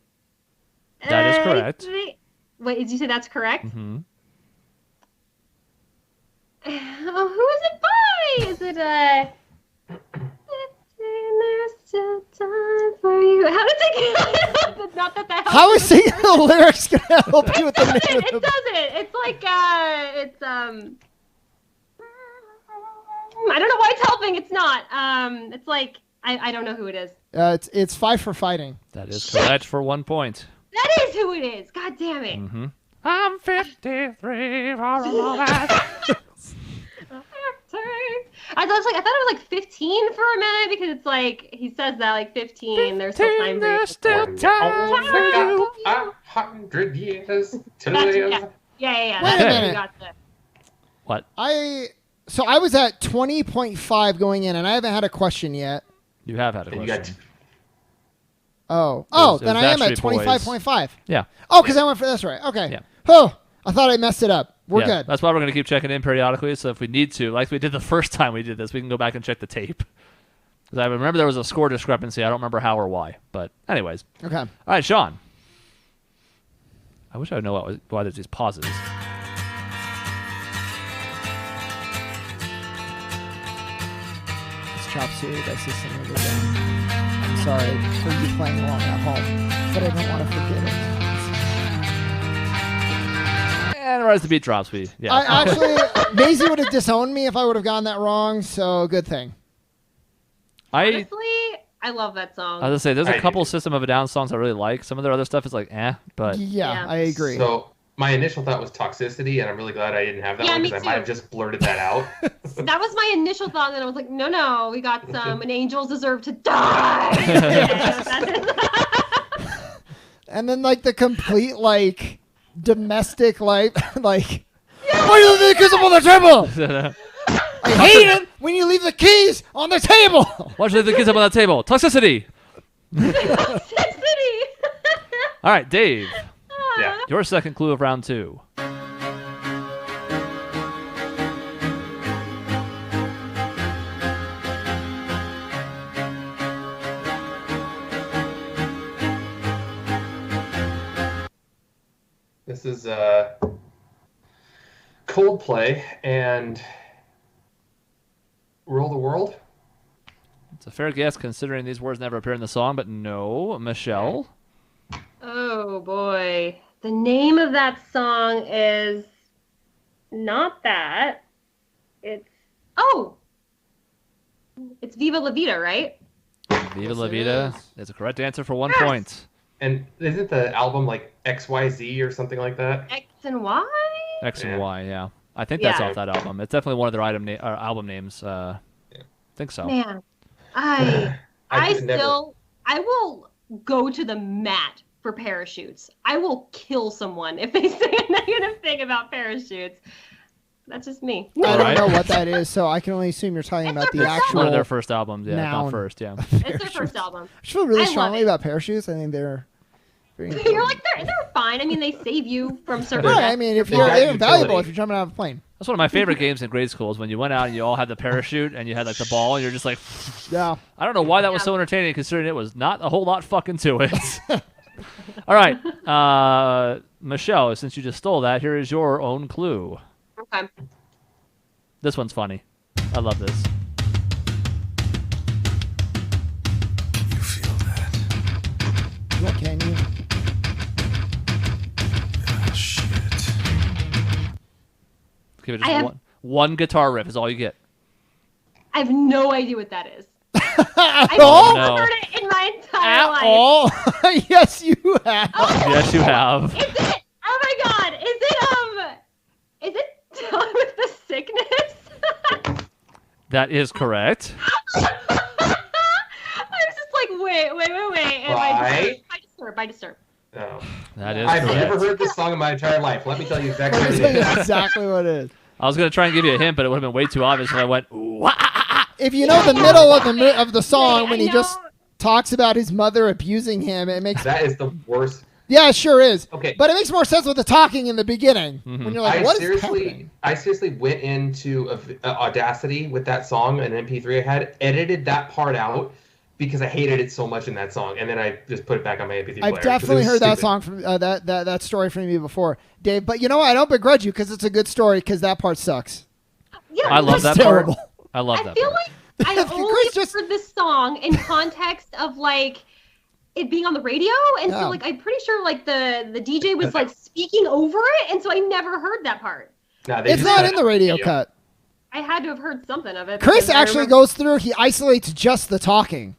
That is correct. Wait, did you say that's correct? Mhm. Who is it by? Is it There's still time for you. How does it go? Not that helps. How is singing the lyrics going to help you with the name It of the doesn't. It's like I don't know why it's helping. It's not. It's like I don't know who it is. It's 5 for Fighting. That is correct for 1 point. That is who it is. God damn it. Mm-hmm. I'm 53 for a moment. I thought it was like 15 for a minute because it's like he says that like 15. There's still time for you. There's still time for you. 100 years to Gotcha, live. Yeah. Wait a That's minute. Gotcha. What? I was at 20.5 going in, and I haven't had a question yet. You have had a You question. got Oh, it then was I am at Backstreet Boys. 25.5. Yeah. Oh, because I went for that's right. Okay. Yeah. Oh, I thought I messed it up. We're Yeah, good. That's why we're going to keep checking in periodically. So if we need to, like we did the first time we did this, we can go back and check the tape. 'Cause I remember there was a score discrepancy. I don't remember how or why. But anyways. Okay. All right, Shaun. I wish I would know why there's these pauses. It's Chop Suey by System of a Down. I'm sorry for you playing along at home, but I don't want to forget it. And right as the beat drops, yeah. I actually, Maisie would have disowned me if I would have gotten that wrong, so good thing. I Honestly, I love that song. I was gonna say, there's a I couple do. System of a Down songs I really like. Some of their other stuff is like, but Yeah, I agree. So my initial thought was Toxicity, and I'm really glad I didn't have that Yeah, one me because I might have too. just blurted that out. That was my initial thought, and then I was like, no, we got some, and angels deserve to die. And then like the complete like domestic like why do you leave the keys up on the table? I hate it when you leave the keys on the table. Why'd you leave the kids up on that table? Toxicity. Toxicity. All right, Dave. Yeah. Your second clue of round 2. This is Coldplay and Rule the World. It's a fair guess considering these words never appear in the song, but no. Michelle. Oh boy. The name of that song is not that. It's it's Viva La Vida, right? Viva La Yes, it Vida is. is a correct answer for 1 Yes. point. And isn't the album like XYZ or something like that? X and Y? X and Yeah. Oh. Y, yeah. I think that's Yeah. off that album. It's definitely one of their album names. I think so. Man, I could never- I will go to the mat for parachutes. I will kill someone if they say a negative thing about parachutes. That's just me. I don't Alright. know what that is, so I can only assume you're talking about the It's actual. One of their first albums, yeah. Noun. Not first, yeah. It's their first album. I feel really I love strongly it. about parachutes. I think they're very You're important. like they're fine. I mean, they save you from certain. Right, deaths. I mean, if They you're got they're invaluable utility. if you're jumping out of a plane. That's one of my favorite games in grade school is when you went out and you all had the parachute and you had like the ball and you're just like, Yeah. I don't know why that was Yeah. so entertaining considering it was not a whole lot fucking to it. All right. Michelle, since you just stole that, here is your own clue. Okay. This one's funny. I love this. You feel that? Yeah, can you? Ah, shit. Give it I just have- one guitar riff is all you get. I have no idea what that is. At I've all? never No. heard it in my entire At life. all? Yes, you have. Yes, you have. Is it? Oh my god! Is it done with the sickness? That is correct. I was just like, wait. Right? By disturb. No. That is I've correct. never heard this song in my entire life. Let me tell you exactly what it That's is. exactly what it is. I was going to try and give you a hint, but it would have been way too obvious when I went, "Wah." If you know the middle of the song Wait, when I he just know- talks about his mother abusing him, it makes That is the worst. yeah, it sure is. Okay. But it makes more sense with the talking in the beginning when you're like, what is happening? I seriously went into Audacity with that song, an MP3 I had, edited that part out because I hated it so much in that song, and then I just put it back on my MP3 player. I've 'cause it definitely was heard that stupid. song from that story from you before, Dave. But you know what? I don't begrudge you because it's a good story. Because that part sucks. Yeah, I love That's that terrible. part. I love I that feel part. like I Chris only just- heard this song in context of like it being on the radio, and Yeah. so like I'm pretty sure like the DJ was like speaking over it, and so I never heard that part. Nah, they It's just not cut in the out radio video. cut. I had to have heard something of it. Chris because I actually remember- goes through. He isolates just the talking,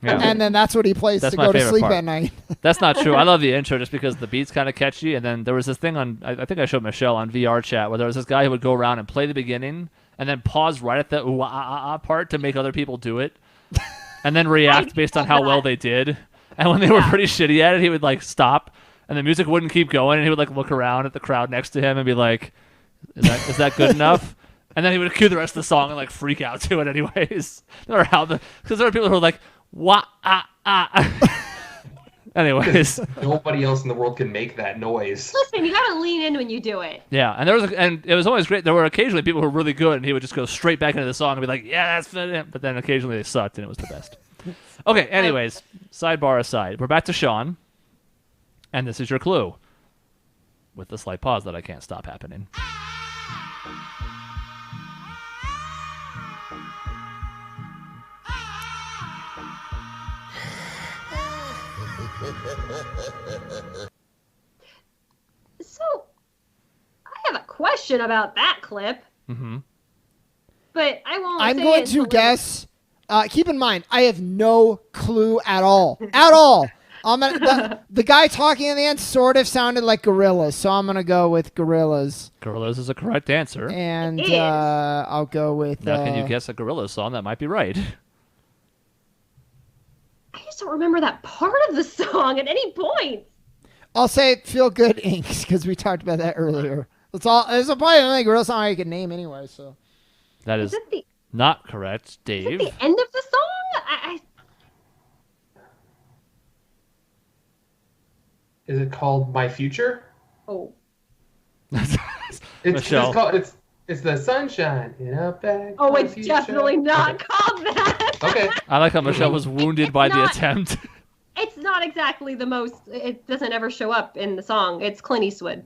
Yeah. and then that's what he plays That's to my go to favorite sleep part. at night. That's not true. I love the intro just because the beat's kind of catchy. And then there was this thing on, I think I showed Michelle on VR chat, where there was this guy who would go around and play the beginning and then pause right at the ooh, ah, ah, ah part to make other people do it. And then react based on how well they did. And when they were pretty shitty at it, he would like stop and the music wouldn't keep going. And he would like look around at the crowd next to him and be like, is that good enough? And then he would cue the rest of the song and like freak out to it anyways. Or how because there were people who were like, wah, ah, ah. Anyways, Nobody else in the world can make that noise. Listen, you gotta lean in when you do it. yeah, and and it was always great. There were occasionally people who were really good, and he would just go straight back into the song and be like, "Yeah, that's it." But then occasionally they sucked, and it was the best. Okay, anyways, sidebar aside, we're back to Shaun, and this is your clue, with the slight pause that I can't stop happening. So, I have a question about that clip, Mm-hmm. but I won't. I'm say going it to until guess Keep in mind, I have no clue at all. At all. The guy talking in the end sort of sounded like Gorillaz, so I'm going to go with Gorillaz. Gorillaz is a correct answer. And It is. I'll go with... Now, can you guess a Gorillaz song? That might be right. I just don't remember that part of the song at any point. I'll say Feel Good Inks, because we talked about that earlier. It's probably the only Gorillaz song I can name anyway, so... That Is is it the, not correct, is Dave. it the end of the song? Is it called My Future? Oh. Michelle. It's the sunshine in a bag. Oh, for it's future. definitely not Okay. called that. Okay. I like how Michelle was wounded It's by the not- attempt. It's not exactly the most. It doesn't ever show up in the song. It's Clint Eastwood.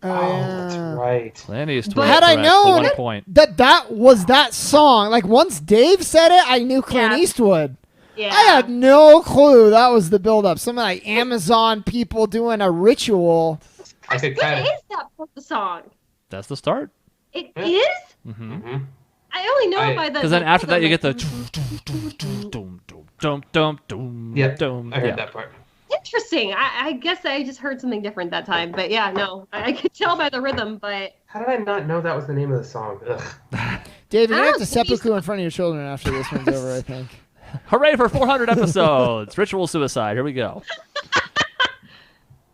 Oh, That's yeah. right. Clint Eastwood. But- Had I correct, for known 1 point. that was that song, like once Dave said it, I knew Clint Yeah. Eastwood. Yeah. I had no clue that was the build-up. Some like Amazon people doing a ritual. I could What kind of. is that part of the song? That's the start. It Yeah. is. Mm-hmm. hmm I only know it I- by the. Because then after that you get the Yep. dum. I heard Yeah. that part. Interesting. I guess I just heard something different that time. But yeah, no, I could tell by the rhythm. But How did I not know that was the name of the song? Ugh. Dave, you're I gonna have don't to think you seppuku in front of your children after this one's over, I think. Hooray for 400 episodes. Ritual suicide. Here we go.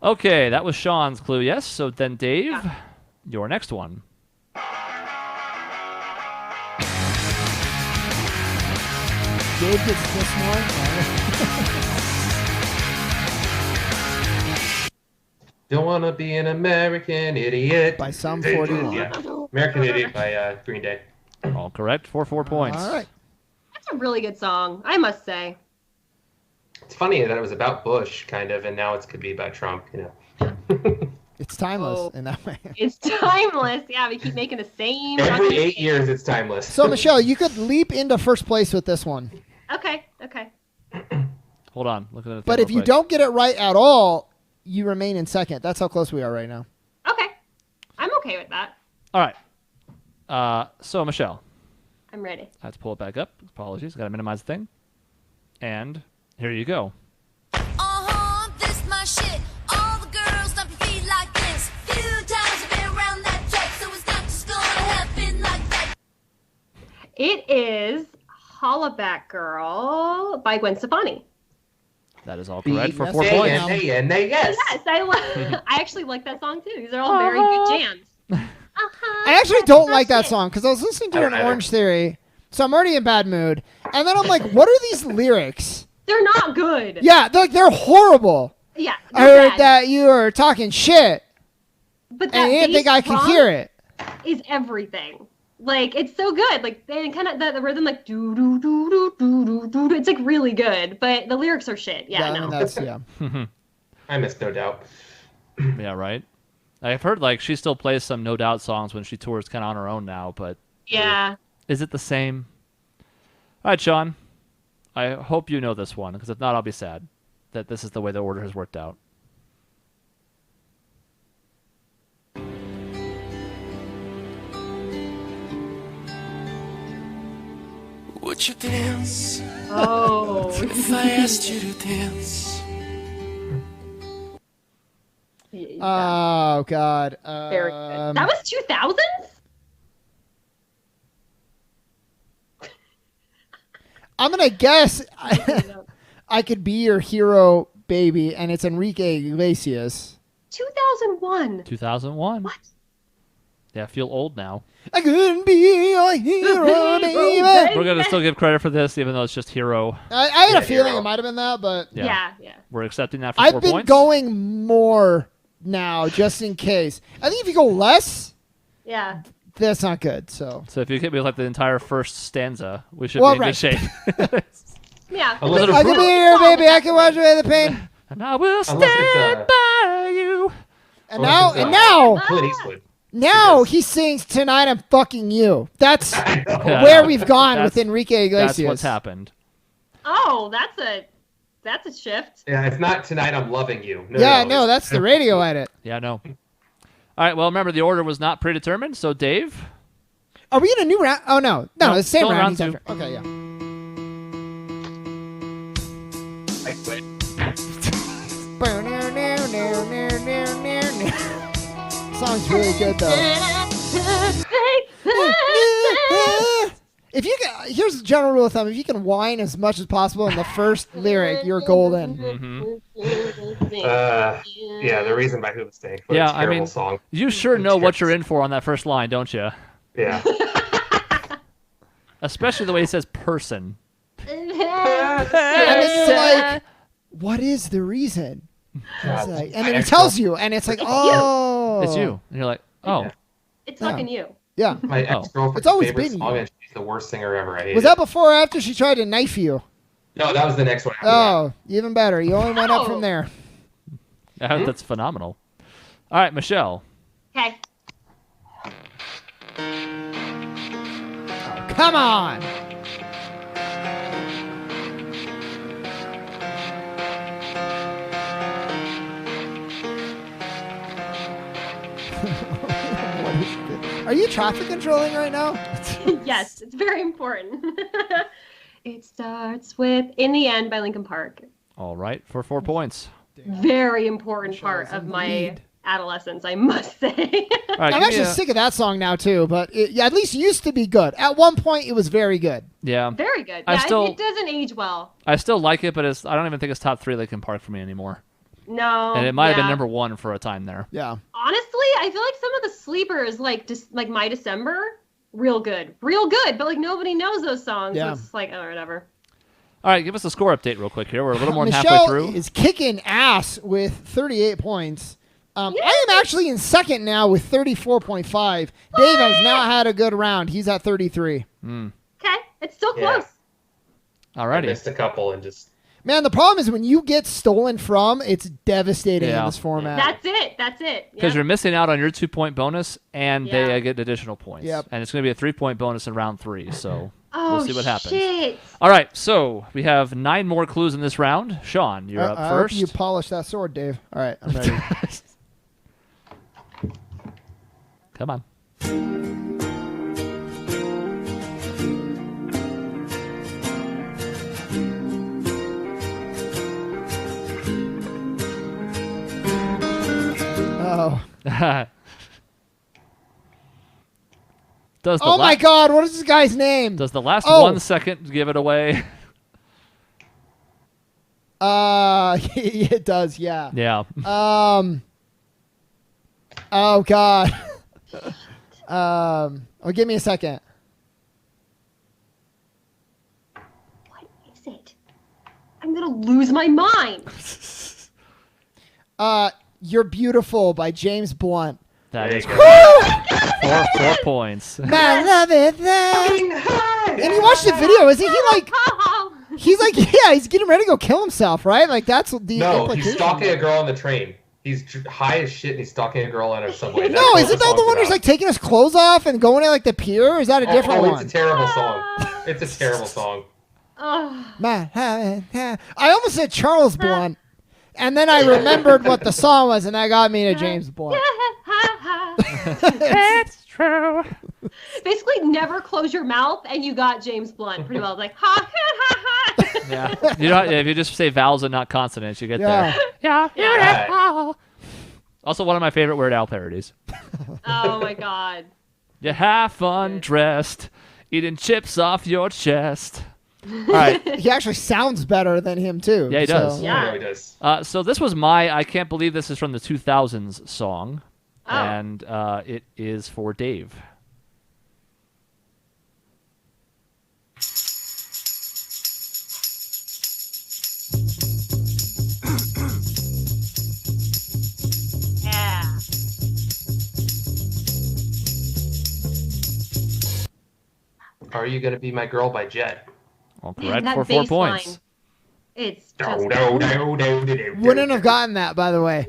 Okay, that was Sean's clue, yes. So then, Dave, your next one. Dave gets this one. Don't wanna be an American idiot. By Sum 41. Yeah. American Idiot by Green Day. All correct for 4 points. All right. that's a really good song, I must say. It's funny that it was about Bush, kind of, and now it could be about Trump, you know. It's timeless Oh. in that way. It's timeless. Yeah, we keep making the same. Every fucking 8 thing. years, it's timeless. So, Michelle, you could leap into first place with this one. Okay. Hold on. Look at the But thing if real you quick. don't get it right at all, you remain in second. That's how close we are right now. Okay. I'm okay with that. All right. So, Michelle, I'm ready. I have to pull it back up. Apologies. Got to minimize the thing. And here you go. This my shit. All the girls dump your feet like this. Few times I've been around that track, so it's not just gonna happen like that. It is Hollaback Girl by Gwen Stefani. That is all correct for yes, 4 yes. points. Yes. Yes, I actually like that song too. These are all very good jams. I actually don't like that song because I was listening to I it don't on either. Orange Theory, so I'm already in bad mood. And then I'm like, what are these lyrics? They're not good. Yeah, they're horrible. Yeah. I heard that you were talking shit, But that and you didn't think I could hear it. Is everything. Like, it's so good. Like, and kind of the rhythm, like, doo doo doo doo doo doo doo. It's like really good, but the lyrics are shit. Yeah, I no. mean, that's yeah. I missed No Doubt. Yeah, right. I've heard like she still plays some No Doubt songs when she tours kind of on her own now, but Yeah. is it the same? All right, Sean. I hope you know this one, because if not, I'll be sad that this is the way the order has worked out. Would you dance Oh. if I asked you to dance? Oh God. Very good. That was 2000s? I'm gonna guess I could be your hero, baby, and it's Enrique Iglesias. 2001. 2001. What? Yeah, I feel old now. I couldn't be your hero, baby. We're going to still give credit for this, even though it's just hero. I had Yeah, a feeling hero. it might have been that, but Yeah. Yeah. We're accepting that for I've 4 been points. going more now, just in case. I think if you go less, Yeah. that's not good. So So if you hit me with like the entire first stanza, we should Well, be in right. good shape. Yeah. A little I could be here, baby. I can wash away the pain. And I will Unless it's, stand by you. And Unless now, it's, Clint Eastwood. now he sings "Tonight I'm Fucking You." That's Yeah. where we've gone That's- with Enrique Iglesias. That's what's happened. Oh, that's a shift. Yeah, it's not Tonight I'm Loving You. Yeah, no, no, that's the radio edit. Yeah, no. All right, well, remember the order was not predetermined, so Dave. Are we in a new round? Oh no, No, the same still round. round He's two. after. Okay, yeah. Song's really good though. If you can, here's the general rule of thumb: if you can whine as much as possible in the first lyric, you're golden. Yeah, the reason by who mistake. But Yeah, it's a terrible I mean, song. you sure know what you're in for on that first line, don't you? Yeah. Especially the way he says person. And then you're like, what is the reason? It's like, and then he tells you, and it's like, oh, It's you. And you're like, oh. Yeah. It's fucking you. Yeah. My ex-girlfriend's It's always favorite been song, you. and she's the worst singer ever. I hate Was it. that before or after she tried to knife you? No, that was the next one. After Oh, even better. You only went up from there. That's phenomenal. All right, Michelle. Okay. Come on. What is this? Are you traffic controlling right now? Yes, it's very important. It starts with "In the End" by Linkin Park. All right, for 4 points. Very important part Michelle's of in the my lead. adolescence, I must say. All right, I'm give me actually a- sick of that song now too, but it at least used to be good. At one point, it was very good. Yeah, Very good. I Yeah, still- it doesn't age well. I still like it, but I don't even think it's top 3 Linkin Park for me anymore. No. And it might have been yeah. number 1 for a time there. Yeah. Honestly, I feel like some of the sleepers, like My December, real good, but like nobody knows those songs. Yeah. So it's like, oh, whatever. All right, give us a score update real quick here. We're a little more than Michelle halfway through. is kicking ass with 38 points. I am actually in second now with 34.5. Dave has now had a good round. He's at 33. Okay, it's still Yeah. close. I Alrighty. missed a couple and just. Man, the problem is when you get stolen from, it's devastating Yeah. in this format. That's it. Because Yep. you're missing out on your 2-point bonus, and Yeah. they get additional points. Yep. And it's going to be a 3-point bonus in round 3, so Oh, we'll see what happens. Shit. All right, so we have 9 more clues in this round. Sean, you're up I hope first. you polish that sword, Dave. All right, I'm ready. Come on. Oh. Does the Oh my la- God! What is this guy's name? Does the last Oh. 1 second give it away? It does. Yeah. Yeah. Oh God. Oh, give me a second. What is it? I'm gonna lose my mind. You're Beautiful by James Blunt. That There is you go. 4 points. Man, love it there. And you watched the video, isn't he like? He's like, yeah, he's getting ready to go kill himself, right? Like that's the No, implication. he's stalking a girl on the train. He's high as shit and he's stalking a girl on a subway. No, isn't that the one who's like taking his clothes off and going to like the pier? Or is that a different one? It's a terrible song. It's a terrible song. Oh, Man, I almost said Charles Blunt, and then I remembered what the song was, and that got me to James Blunt. It's true. basically, never close your mouth, and you got James Blunt pretty well. Like ha ha ha ha. Yeah. You know, if you just say vowels and not consonants, you get Yeah. there. Yeah. Yeah. Also, one of my favorite Weird Al parodies. Oh my God. You half undressed, eating chips off your chest. All right. He actually sounds better than him too. Yeah, he does. Yeah. I know he does. So this was my I Can't Believe This is from the 2000s song. Oh. And it is for Dave. Yeah. Are You Gonna Be My Girl by Jet? All Man, correct that for 4 bass points. line. It's No, just no, no, no, no, no. Wouldn't have gotten that, by the way.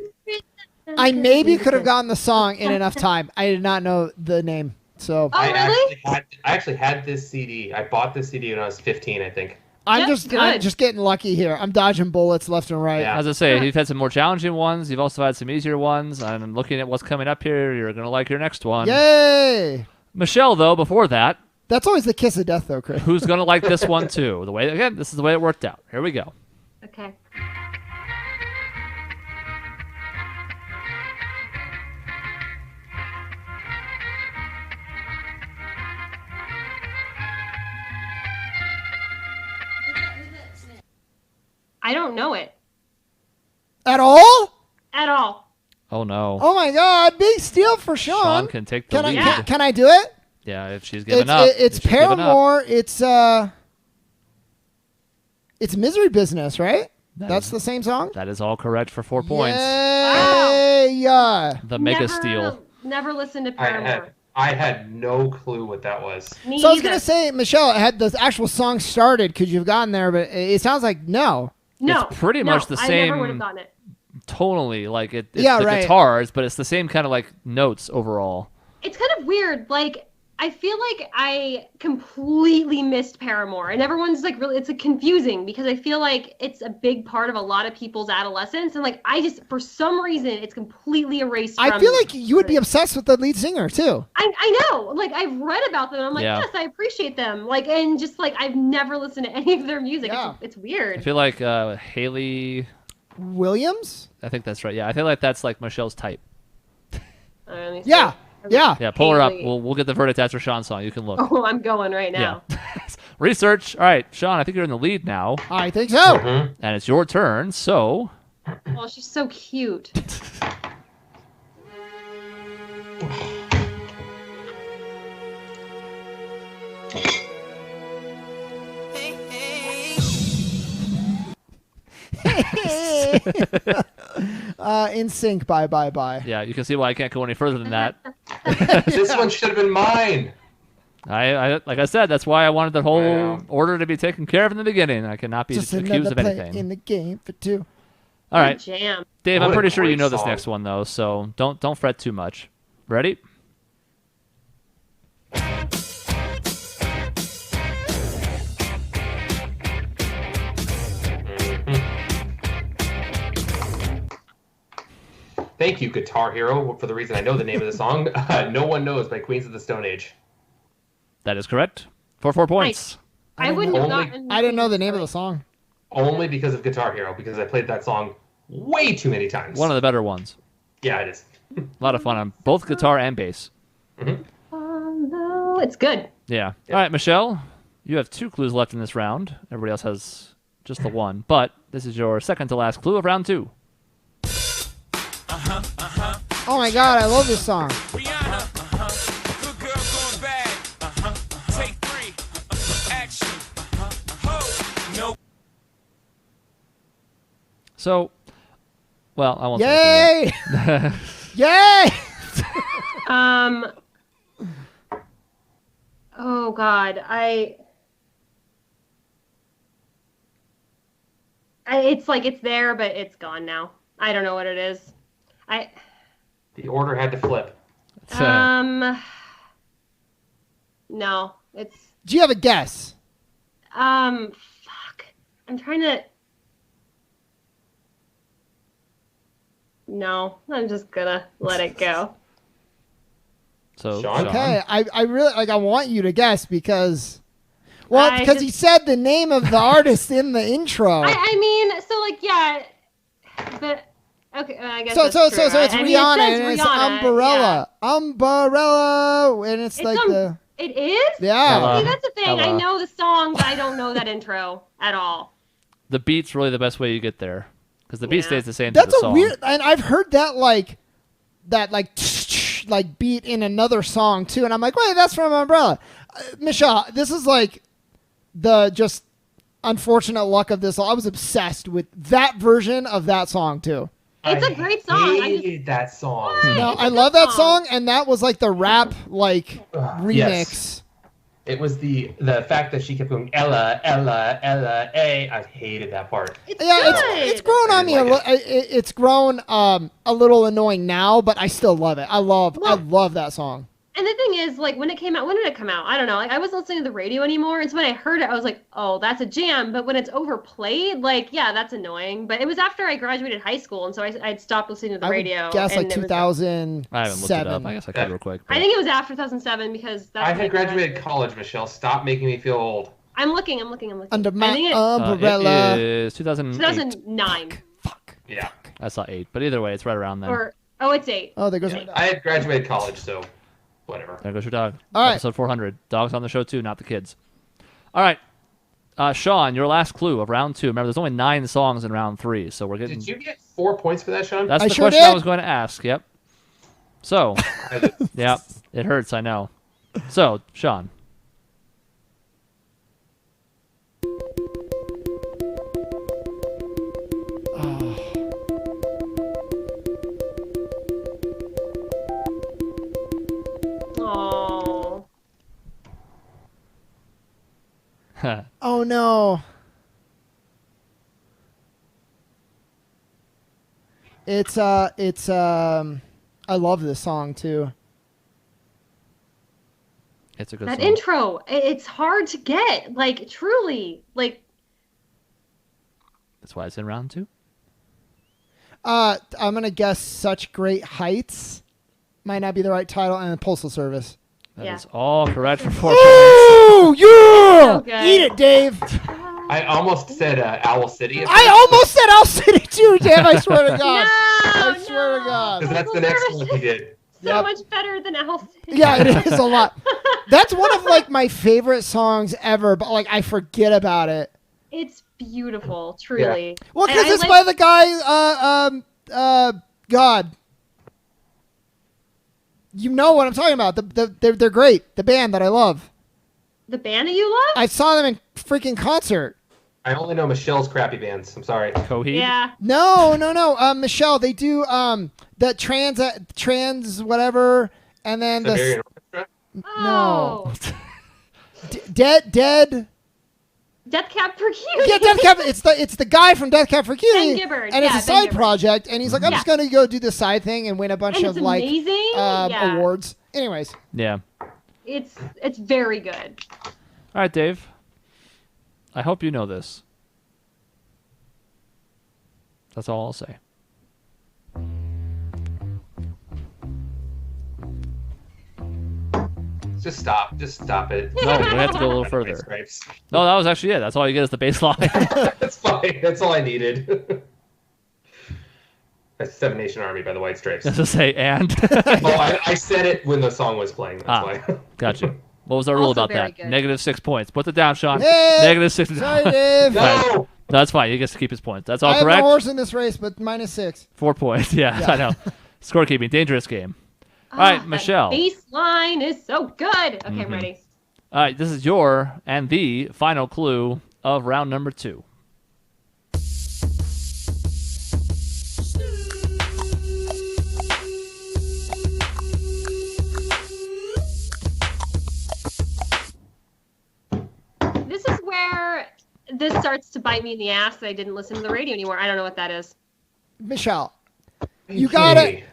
I maybe could have gotten the song in enough time. I did not know the name, so Oh, really? I actually had this CD. I bought this CD when I was 15, I think. I'm Yep, just good. getting lucky here. I'm dodging bullets left and right. Yeah. As I say, you've had some more challenging ones. You've also had some easier ones. And looking at what's coming up here, you're going to like your next one. Yay! Michelle, though, before that, That's always the kiss of death, though, Chris. who's going to like this one, too? This is the way it worked out. Here we go. Okay. I don't know it At all? at all. Oh no. Oh my God! Big steal for Shaun. Shaun can take the lead. Can I do it? Yeah, if she's giving up. It's if she's giving up. Paramore. It's Misery Business, right? That's the same song. That is all correct for 4 points. Yay! Yeah. The mega steal. Never listened to Paramore. I had no clue what that was. Me So I was either. gonna say, Michelle, had the actual song started? Could you have gotten there? But it sounds like no. No, It's pretty much the I same- never would have gotten it. Tonally, like it's Yeah, the right. guitars, but it's the same kind of like notes overall. It's kind of weird. Like, I feel like I completely missed Paramore, and everyone's like, really, it's confusing because I feel like it's a big part of a lot of people's adolescence, and like, I just, for some reason, it's completely erased. I feel like you would be obsessed with the lead singer too. I know. Like, I've read about them. I'm like, Yeah. yes, I appreciate them. Like, and just like, I've never listened to any of their music. Yeah. It's I weird. feel like Haley. Williams? I think that's right. Yeah, I feel like that's like Michelle's type. Let me see. Yeah. Yeah. Yeah, pull her up. Haley. We'll get the verdict after Shaun's song. You can look. Oh, I'm going right now. Yeah. Research. All right, Shaun. I think you're in the lead now, I think so. Mhm. and it's your turn. So Oh, she's so cute. In sync. Bye. yeah, you can see why I can't go any further than that. This one should have been mine. I like I said, that's why I wanted the whole Wow. order to be taken care of in the beginning. I cannot be Just accused another of play anything. in the game for two. All right, Jam. Dave. What I'm a pretty sure you great know this song. next one though, so don't fret too much. Ready? Thank you, Guitar Hero, for the reason I know the name of the song. No One Knows by Queens of the Stone Age. That is correct. For 4 points. I wouldn't have Only- gotten. I didn't know the name of the song. Only because of Guitar Hero, because I played that song way too many times. One of the better ones. Yeah, it is. A lot of fun on both guitar and bass. Oh, no. It's good. Yeah. All right, Michelle, you have 2 clues left in this round. Everybody else has just the one. But this is your second to last clue of round 2. Oh my God, I love this song. Rihanna, good girl going bad. Take 3, action. Ho, no. So, well, I won't say Yay! Yay! Oh God, it's like it's there, but it's gone now. I don't know what it is. The order had to flip. anything. No, it's Do you have a guess? fuck. I'm trying to. No, I'm just gonna let it go. So, Shaun? Okay, I really I want you to guess because, well, I because just- he said the name of the artist in the intro. I mean, so like, yeah, but okay, I guess So that's so true. it's I mean, Rihanna it says and it's Rihanna, Umbrella, Umbrella, and it's like the yeah. It is. yeah. See, that's the thing. I Ella. know the song, but I don't know that intro at all. the beat's really the best way you get there. Because the beat Yeah. stays the same That's through the a song. weird, and I've heard that like like beat in another song too, and I'm like, wait, that's from Umbrella. Michelle, this is like the just unfortunate luck of this. I was obsessed with that version of that song too. It's a great song. I hated that song. What? No, It's a I good love that song. song, and that was like the rap like remix. Yes. It was the fact that she kept going Ella, Ella, Ella, A. I hated that part. It's Yeah, good. it's grown on me. It's grown a little annoying now, but I still love it. I love that song. And the thing is, like, when it came out, when did it come out? I don't know. Like, I wasn't listening to the radio anymore. And so when I heard it, I was like, oh, that's a jam. But when it's overplayed, like, yeah, that's annoying. But it was after I graduated high school. And so I'd stopped listening to the I would radio. guess and like it was- 2007. I haven't looked it up. I guess I could real quick. I but- think it was after 2007 because that's I when had graduated college, Michelle. Stop making me feel old. I'm looking. Under I my think umbrella. It is 2008. 2009. Fuck. Yeah. I saw 8. But either way, it's right around then. It's 8. Oh, there goes Yeah. my dog. I had graduated college, so whatever. There goes your dog. All right. Episode 400. Dogs on the show too, not the kids. All right. Shaun, your last clue of round 2. Remember, there's only 9 songs in round 3, so we're getting. Did you get 4 points for that, Shaun? That's I the sure question I did. was going to ask. Yep. So, yeah, it hurts. I know. So, Shaun. Oh. Oh no. It's I love this song too. It's a good That song. intro, it's hard to get. Like, truly. Like, That's why it's in round 2. I'm gonna guess Such Great Heights. Might not be the right title, and Postal Service. That Yeah. is all correct for 4 points. Oh yeah! So good. Eat it, Dave. I almost said Owl City. I almost said Owl City too, Dave. I swear to God. no, I swear to no. God. Because that's the next one he did. So Yep. much better than Elf. Yeah, it is a lot. That's one of like my favorite songs ever, but like I forget about it. It's beautiful, truly. Well, because I it's like- by the guy, God. You know what I'm talking about. They're great. The band that I love. the band that you love. I saw them in freaking concert. I only know Michelle's crappy bands. I'm sorry. Coheed? Yeah. No. Michelle, they do that trans whatever, and then Siberian the Orchestra? Oh. dead. Death Cab for Cutie. Yeah, Death Cab. It's the guy from Death Cab for Cutie, Ben Gibbard. and it's Yeah, a Ben side Gibbard. project. And he's like, I'm Yeah. just gonna go do this side thing and win a bunch And of it's like amazing. Yeah. awards. Anyways, Yeah. It's very good. All right, Dave. I hope you know this. That's all I'll say. Just stop. Just stop it. No, we have to go a little further. Stripes. No, that was actually it. That's all you get is the bass line. That's fine. That's all I needed. That's Seven Nation Army by the White Stripes. Just to say, and. Oh, I said it when the song was playing. That's why. Gotcha. What was our rule Also about very that? good. Negative 6 points. Put it down, Shaun. Hey! Negative 6. sorry, Dave. No! That's fine. He gets to keep his points. That's all I have correct. no horse in this race, but -6. 4 points. Yeah, Yeah. I know. Scorekeeping. Dangerous game. All right, That Michelle. bass line is so good. Okay, I'm ready. All right, this is your and the final clue of round number 2. This is where this starts to bite me in the ass that I didn't listen to the radio anymore. I don't know what that is. Michelle, you got it.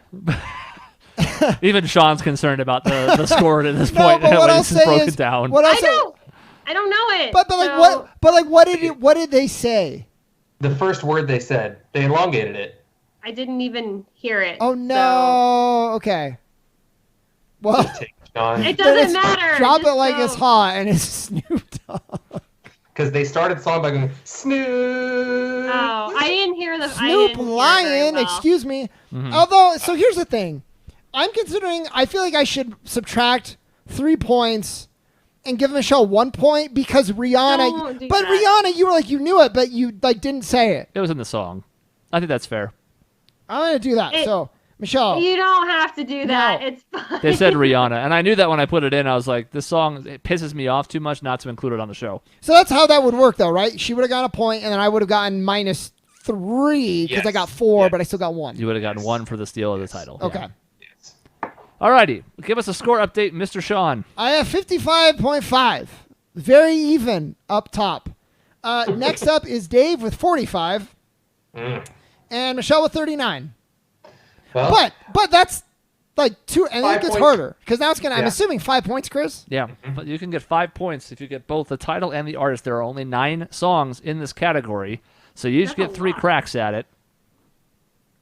Hey, Even Shaun's concerned about the score at this No, point. but what when I'll this is say broken is, down. what I'll I say, don't know it. but like so- what? But like what did they say? The first word they said, they elongated it. I didn't even hear it. Oh no. Okay. Well, Take it, Shaun. It then doesn't it's matter. Drop it Just like go. it's hot, and it's Snoop Dogg. Because they started the song by going, Snoop. Oh, I didn't hear the I Snoop didn't hear Lion, very well. excuse me. Mm-hmm. Although, so here's the thing. I feel like I should subtract 3 points and give Michelle 1 point because Rihanna. Don't do But that. Rihanna, you were like, you knew it, but you like didn't say it. It was in the song. I think that's fair. I'm going to do that. It- So, Michelle. You don't have to do that. No. It's fine. They said Rihanna, and I knew that when I put it in. I was like, this song, it pisses me off too much not to include it on the show. So that's how that would work, though, right? She would have gotten a point, and then I would have gotten -3 because I Yes. got 4, Yes. but I still got 1. You would have gotten 1 for the steal of the title. Okay. Yeah. Yes. Alrighty. Give us a score update, Mr. Shaun. I have 55.5. Very even up top. Next up is Dave with 45, and Michelle with 39. Well, But that's like 2, and it 5 gets points. harder because now it's gonna. I'm Yeah. assuming 5 points, Chris. Yeah, but you can get 5 points if you get both the title and the artist. There are only 9 songs in this category, so you each That's get a 3 lot. cracks at it.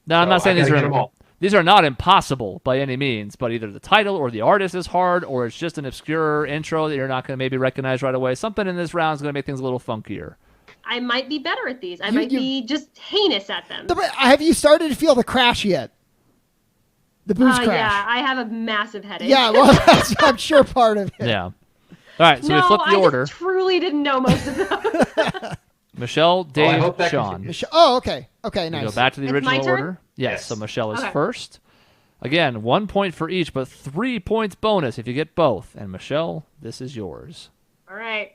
Now, I'm So not saying I these gotta get 'em are all. these are not impossible by any means, but either the title or the artist is hard, or it's just an obscure intro that you're not going to maybe recognize right away. Something in this round is going to make things a little funkier. I might be better at these. I You- might you- be just heinous at them. Have you started to feel the crash yet? The booze crash. Yeah, I have a massive headache. Yeah, well, that's I'm sure part of it. Yeah. All right, so we flip the order. I just truly didn't know most of them. Michelle, Dave, hope that Shaun. continues. Oh, okay. Okay, We nice. go back to the It's my original turn? order. Yes, Yes. so Michelle is Okay. first. Again, 1 point for each, but 3 points bonus if you get both. And Michelle, this is yours. All right.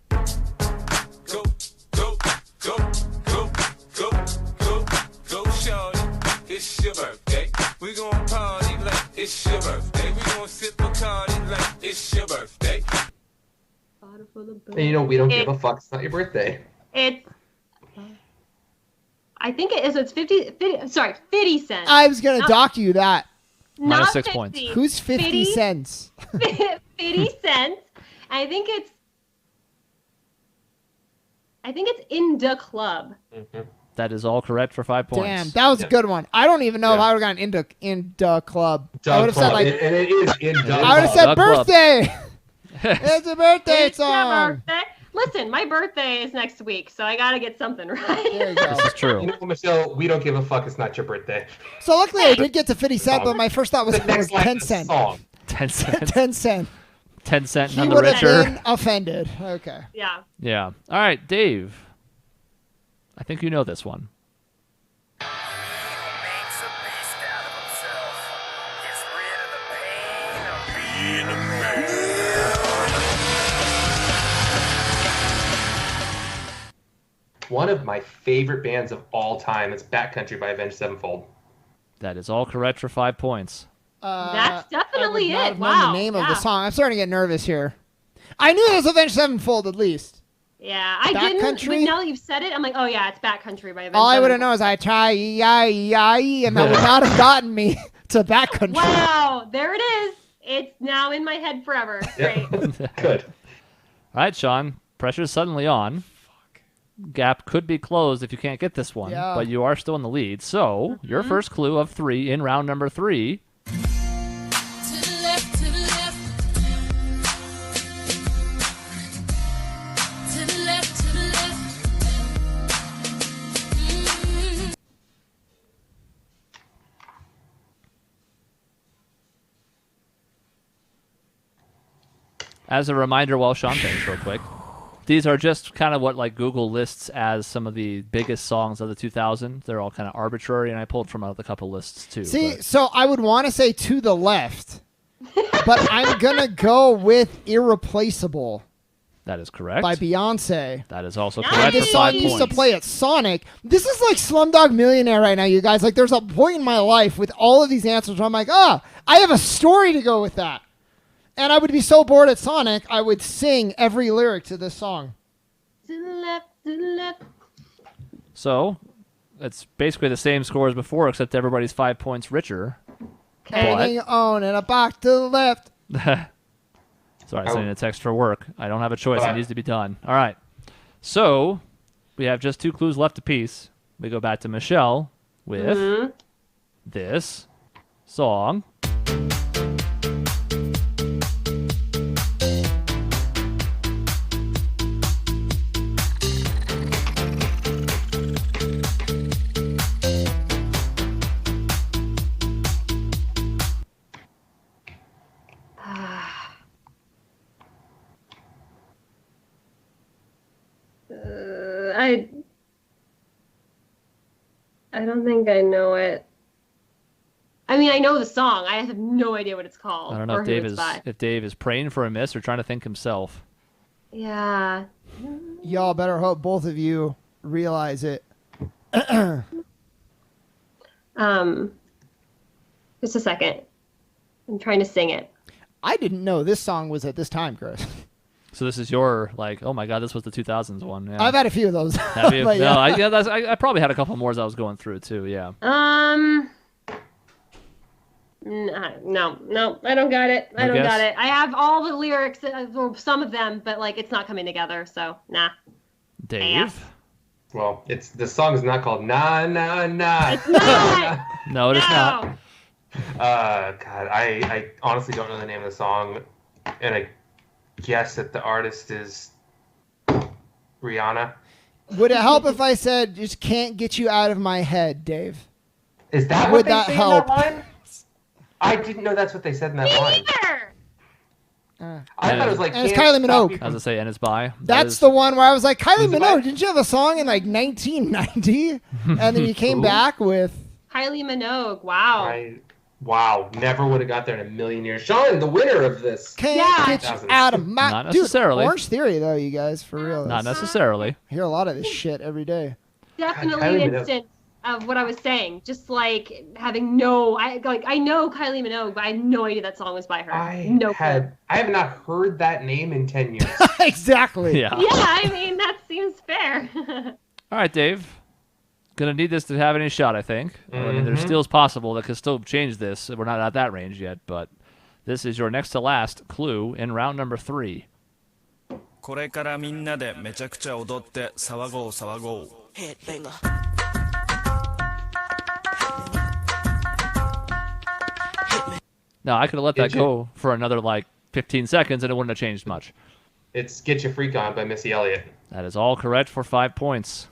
Go, go, go, go, go, go, go, shorty. It's your birthday. We gon' party like it's your birthday. We gon' sip Bacardi like it's your birthday. And you know, we don't give a fuck. It's not your birthday. It's. I think it is. It's 50 cents. I was gonna dock you that. Minus Not 6 50. points. Who's 50 cents? 50 cents. I think it's in the club. That is all correct for 5 points. Damn, that was a good one. I don't even know if Yeah. I would have gotten into club. I Doug would have said Club. like, And it is in Doug I would have Club. said Doug Club. birthday. It's a birthday It's your song. birthday. Listen, my birthday is next week, so I gotta get something There right. you go. This is true. You know, Michelle, we don't give a fuck. It's not your birthday. So luckily I did get to 50 cents, but my first thought was, The next line 10 of the cents. song. 10 cents. 10 cents. 10 cent, He none the would have richer. been offended. Okay. Yeah. Yeah. All right, Dave. I think you know this one. Makes a beast out of himself. Gets rid of the pain of being a man. One of my favorite bands of all time is Backcountry by Avenged Sevenfold. That is all correct for 5 points. That's definitely I would not it. have known Wow. the name of yeah. the song. I'm starting to get nervous here. I knew it was Avenged Sevenfold at least. Yeah, I didn't. Backcountry? But now that you've said it, I'm like, oh yeah, it's Backcountry by Avenged All I would have Sevenfold. known is I try, and that would not have gotten me to Backcountry. Wow, there it is. It's now in my head forever. Great. Good. All right, Shaun. Pressure's suddenly on. Gap could be closed if you can't get this one, Yeah. but you are still in the lead. So, your first clue of 3 in round number 3. To the left, to the left. To the left, to the left. Mm. As a reminder, while Shaun thinks real quick, these are just kind of what like Google lists as some of the biggest songs of the 2000s. They're all kind of arbitrary, and I pulled from a couple lists too. See, but- so I would want to say to the left, but I'm going to go with Irreplaceable that is correct. by Beyonce. That is also Nice. correct for This song 5 used points. to play at Sonic. This is like Slumdog Millionaire right now, you guys. Like, there's a point in my life with all of these answers where I'm like, I have a story to go with that. And I would be so bored at Sonic, I would sing every lyric to this song. To the left, to the left. So, it's basically the same score as before, except everybody's 5 points richer. Anything you own in a box to the left. Sorry, sending a text for work. I don't have a choice. It Alright. needs to be done. All right. So, we have just 2 clues left apiece. We go back to Michelle with this song. I don't think I know it. I mean, I know the song. I have no idea what it's called. I don't know or if who Dave it's is by. if Dave is praying for a miss or trying to think himself. Yeah. Y'all better hope both of you realize it. Just a second. I'm trying to sing it. I didn't know this song was at this time, Chris. So this is your like, oh my god, this was the 2000s one. Yeah. I've had a few of those. Have you? But No, yeah. I probably had a couple more as I was going through too. Yeah. No, I don't got it. I No don't guess? got it. I have all the lyrics, or some of them, but like it's not coming together. So nah. Dave. Well, the song is not called Na Na Na. It's not. No, it is not. No. God, I honestly don't know the name of the song, and I guess that the artist is Rihanna. Would it help if I said, just can't get you out of my head, Dave? Is that Would what they that say help? in that line? I didn't know that's what they said in that Me line. neither. I thought it was like. And it's Can't Kylie Stop Minogue. You As From- I say, and it's by. That's the one where I was like, Kylie Who's it by? Minogue, didn't you have a song in like 1990? And then you came Who? back with. Kylie Minogue. Wow. Wow, never would have got there in a million years. Shaun, the winner of this. Can't Yeah. get you out of my. Not necessarily. Dude, Orange Theory, though, you guys, for real. Not That's- necessarily. I hear a lot of this shit every day. Definitely Kylie an Minogue. instance of what I was saying. Just like having no, I know Kylie Minogue, but I had no idea that song was by her. I no clue. have not heard that name in 10 years. Exactly. Yeah. Yeah, I mean that seems fair. All right, Dave. Gonna need this to have any shot, I think. I mean, there's Mhm. still is possible that could still change this. We're not at that range yet, but this is your next to last clue in round number 3. これからみんなでめちゃくちゃ踊って騒ごう騒ごう Now, I could have let that Did you? go for another like 15 seconds and it wouldn't have changed much. It's Get Your Freak On by Missy Elliott. That is all correct for 5 points.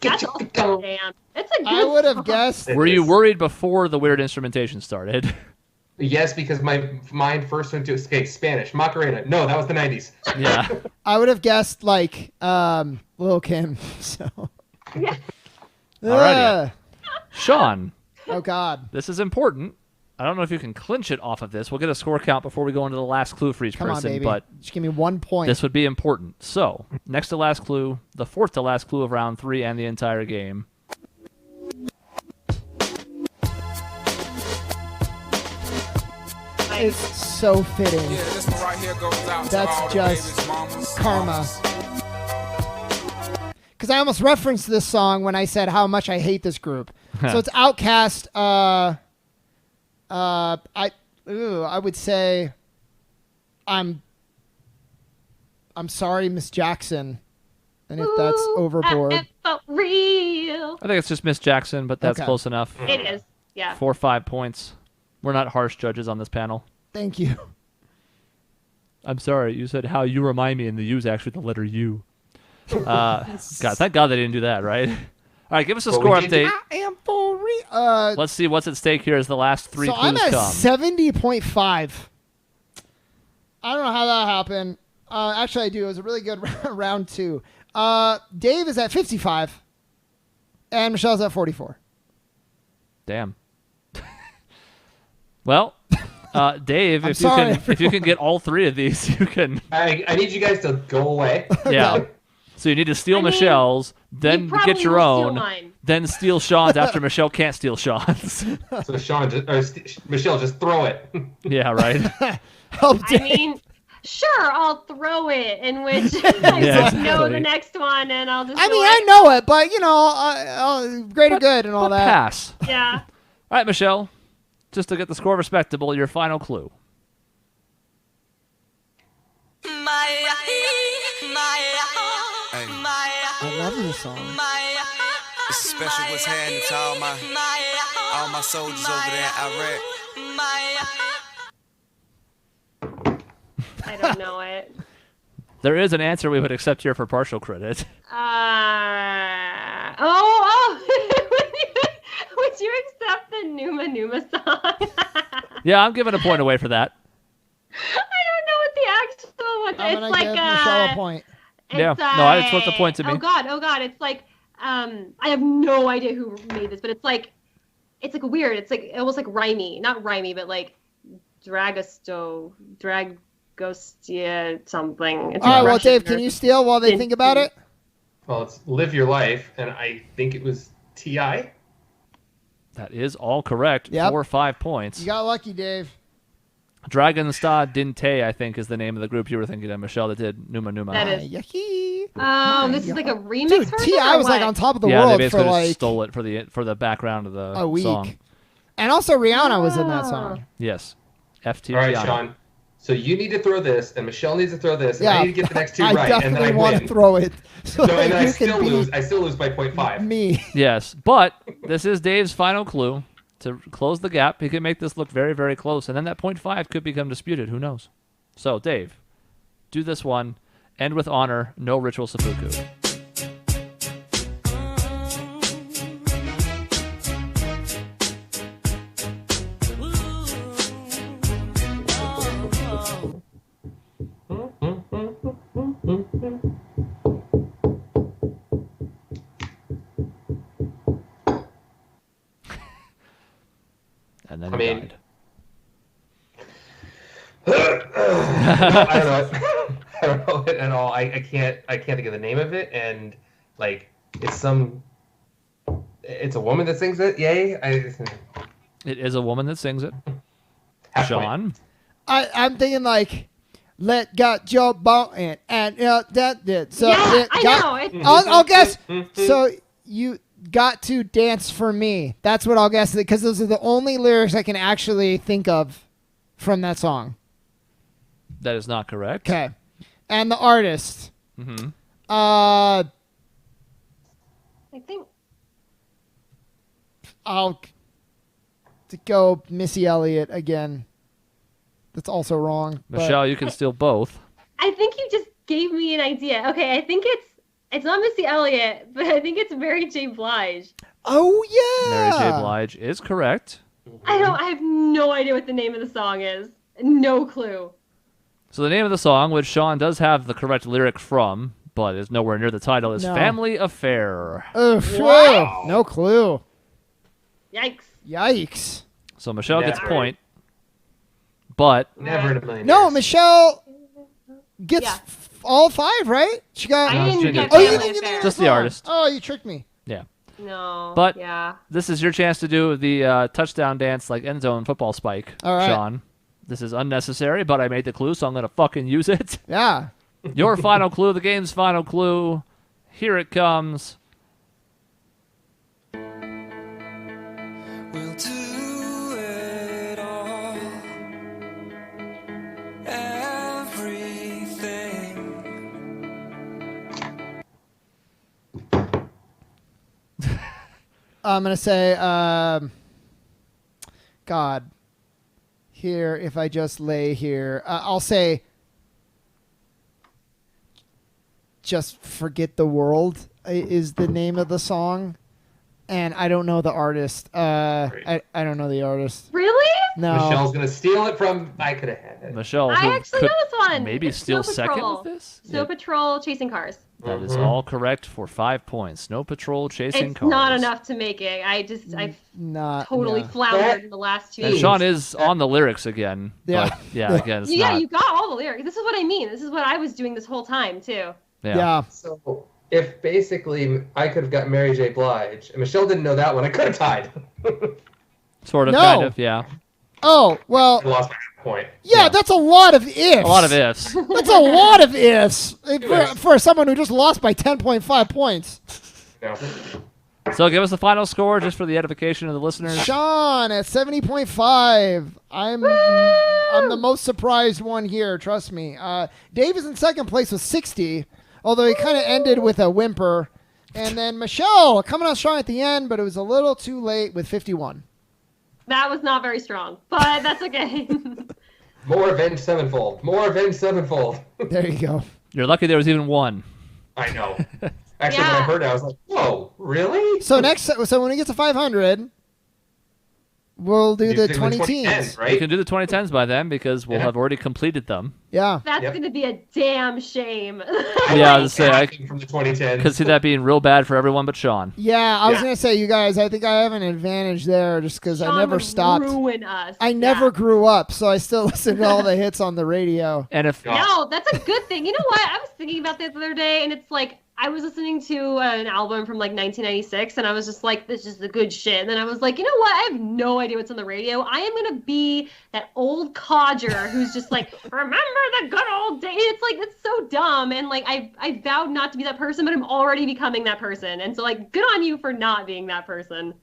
That's also damn. It's a good I would have song. guessed. It Were you is. worried before the weird instrumentation started? Yes, because my mind first went to Spanish. Macarena. No, that was the 90s. Yeah. I would have guessed like Lil Kim. So. Yeah. Alrighty. Shaun, Oh God. this is important. I don't know if you can clinch it off of this. We'll get a score count before we go into the last clue for each Come on, person, baby. but Just give me 1 point. this would be important. So, next to last clue, the fourth to last clue of round 3 and the entire game. It's so fitting. Yeah, this one right here goes out to That's all the just babies, mamas, karma. mamas. Because I almost referenced this song when I said how much I hate this group. So it's Outkast. I would say I'm sorry, Miss Jackson. And if that's Ooh, overboard. It felt real. I think it's just Miss Jackson, but that's Okay. close enough. It is. Yeah. 4 or 5 points. We're not harsh judges on this panel. Thank you. I'm sorry, you said how you remind me, and the U's actually the letter U. God, thank God they didn't do that, right? All right, give us a Well, score we did- update. I am for real. Let's see what's at stake here as the last 3 So clues I'm at come. 70.5. I don't know how that happened. Actually, I do. It was a really good round 2. Dave is at 55. And Michelle's at 44. Damn. Well, Dave, I'm if you sorry, can, if you can get all 3 of these, you can. I need you guys to go away. Yeah. So you need to steal I mean, Michelle's, then You probably get your will steal own, mine. then steal Sean's after Michelle can't steal Sean's. So Shaun, Michelle, just throw it. Yeah, right. Help I Dave. mean, sure, I'll throw it. In which Yeah, I won't know exactly. the next one, and I'll just. I be mean, like, I know it, but, you know, greater good and all But that. pass. Yeah. All right, Michelle. Just to get the score respectable, your final clue. Hey, I love this song. it's a special what's happening to all my soldiers over there in Iraq. I don't know it. There is an answer we would accept here for partial credit. Would you accept the Numa Numa song? Yeah, I'm giving a point away for that. I don't know what the actual one. I'm It's going to like give Michelle a point. Yeah. It's, No, it's worth the point to me. Oh God! It's like I have no idea who made this, but it's like weird. It's like almost like rhymey, not rhymey, but like Dragostia something. It's All right, well, Russian Dave, or- can you steal while they think about it? Well, it's Live Your Life, and I think it was T.I. That is all correct. Yep. 4 or 5 points. You got lucky, Dave. Dragonstad Dinte, I think, is the name of the group you were thinking of, Michelle, that did Numa Numa. That is- Yucky. This is like a remix Dude, version. T.I. or was like what? on top of the Yeah, they world basically for just like stole it for the background of the a week. song. And also Rihanna was in that song. Yes. FT All right, Rihanna. Shaun. So you need to throw this, and Michelle needs to throw this, and Yeah, I need to get the next 2 I right, and then definitely I want to win. throw it. So No, and that then I you can still beat lose. I still lose by 0.5. me. Yes, but this is Dave's final clue to close the gap. He can make this look very, very close, and then that 0.5 could become disputed. Who knows? So, Dave, do this one. End with honor. No ritual seppuku. and then I he mean- died. I don't know. I don't know it at all. I can't think of the name of it, and like it's a woman that sings it. Yay! It is a woman that sings it. Half point. Sean. I'm thinking like, let got your ball and that did. So Yeah, it I got, know. It's, I'll guess. So you got to dance for me. That's what I'll guess because those are the only lyrics I can actually think of from that song. That is not correct. Okay, and the artist. Mm-hmm. I think. I'll go Missy Elliott again. That's also wrong. but- Michelle, you can steal both. I think you just gave me an idea. Okay, I think it's not Missy Elliott, but I think it's Mary J. Blige. Oh yeah. Mary J. Blige is correct. I have no idea what the name of the song is. No clue. So the name of the song, which Sean does have the correct lyric from, but is nowhere near the title, is No. Family Affair. Oof, Wow. no clue. Yikes. Yikes. So Michelle gets Never. point. But Never in a million No, years. Michelle gets Yeah. all 5, right? She got. I didn't Ginger. get Oh, you Family didn't get Affair. Just the artist. Oh, you tricked me. yeah. No. But- yeah. This is your chance to do the touchdown dance like end zone football spike, All right. Sean. This is unnecessary, but I made the clue, so I'm going to fucking use it. Yeah. Your final clue, the game's final clue. Here it comes. We'll do it all. Everything. I'm gonna say, God. Here, if I just lay here, I'll say, "Just Forget the World" is the name of the song, and I don't know the artist. I don't know the artist. Really? No. Michelle's gonna steal it from. I could have had it. Michelle, I who actually could know this one. maybe It's steal Snow second Patrol. with this? Snow Patrol chasing cars. That is Mhm. all correct for 5 points. Snow Patrol chasing It's cars. not enough to make it. I Not totally no. floundered in the last 2 And years. Sean is on the lyrics again. Yeah. But yeah, again, it's Yeah, not. you got all the lyrics. This is what I mean. This is what I was doing this whole time too. Yeah. So if basically I could have got Mary J. Blige, and Michelle didn't know that one, I could have tied. Sort of, No. kind of, yeah. Oh well. I lost my point. Yeah, that's a lot of ifs. A lot of ifs. That's a lot of ifs Yes. for someone who just lost by 10.5 points. No. So give us the final score just for the edification of the listeners. Sean at 70.5. I'm the most surprised one here. Trust me. Dave is in second place with 60, although he kind of ended with a whimper. And then Michelle coming out strong at the end, but it was a little too late with 51. That was not very strong, but that's okay. More Avenged Sevenfold. More Avenged Sevenfold. There you go. You're lucky there was even one. I know. Actually, when I Yeah. heard it, I was like, "Whoa, really?" So when we get to 500, we'll do You the think 20 2010s, teens. You right? can do the 2010s by then because we'll Yeah. have already completed them. Yeah. That's Yep. gonna be a damn shame. Yeah, I was say I Anything from the 2010s. could see that being real bad for everyone but Sean. Yeah, I was Yeah. going to say, you guys, I think I have an advantage there just because I Sean never would stopped. Ruin us. I never Yeah. grew up, so I still listen to all the hits on the radio. And if Yeah. No, that's a good thing. You know what? I was thinking about this the other day, and it's like I was listening to an album from like 1996, and I was just like, "This is the good shit." And then I was like, you know what? I have no idea what's on the radio. I am gonna be that old codger who's just like, "Remember the good old days." It's like it's so dumb, and like I vowed not to be that person, but I'm already becoming that person. And so like, good on you for not being that person.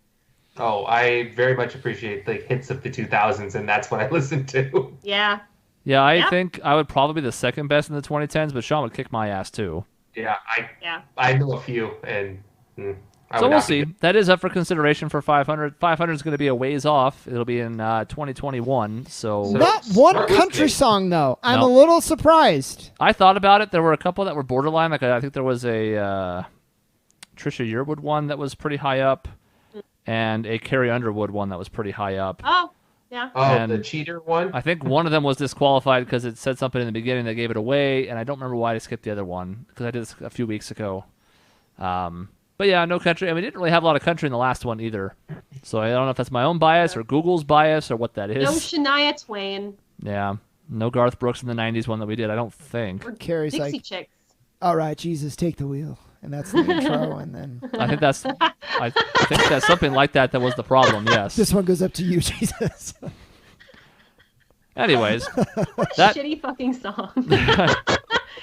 Oh, I very much appreciate the hits of the 2000s, and that's what I listen to. Yeah. yeah, I Yep. think I would probably be the second best in the 2010s, but Sean would kick my ass too. Yeah, Yeah. I know a few, and I So would we'll not be see. That is up for consideration for 500. 500 is going to be a ways off. It'll be in 2021. So Not one start with country me. song, though. I'm No. a little surprised. I thought about it. There were a couple that were borderline. Like I think there was a Trisha Yearwood one that was pretty high up, and a Carrie Underwood one that was pretty high up. Oh. Yeah. Oh, And the cheater one? I think one of them was disqualified because it said something in the beginning that gave it away, and I don't remember why I skipped the other one because I did this a few weeks ago. But But yeah, no country. I mean, we didn't really have a lot of country in the last one either. So I don't know if that's my own bias or Google's bias or what that is. No Shania Twain. Yeah. No Garth Brooks in the 90s one that we did, I don't think. Or Carrie's Dixie like, Chicks. all right, Jesus, take the wheel. And that's the intro. And then I think that's something like that was the problem, yes. this one goes up to you, Jesus. Anyways. Shitty fucking song.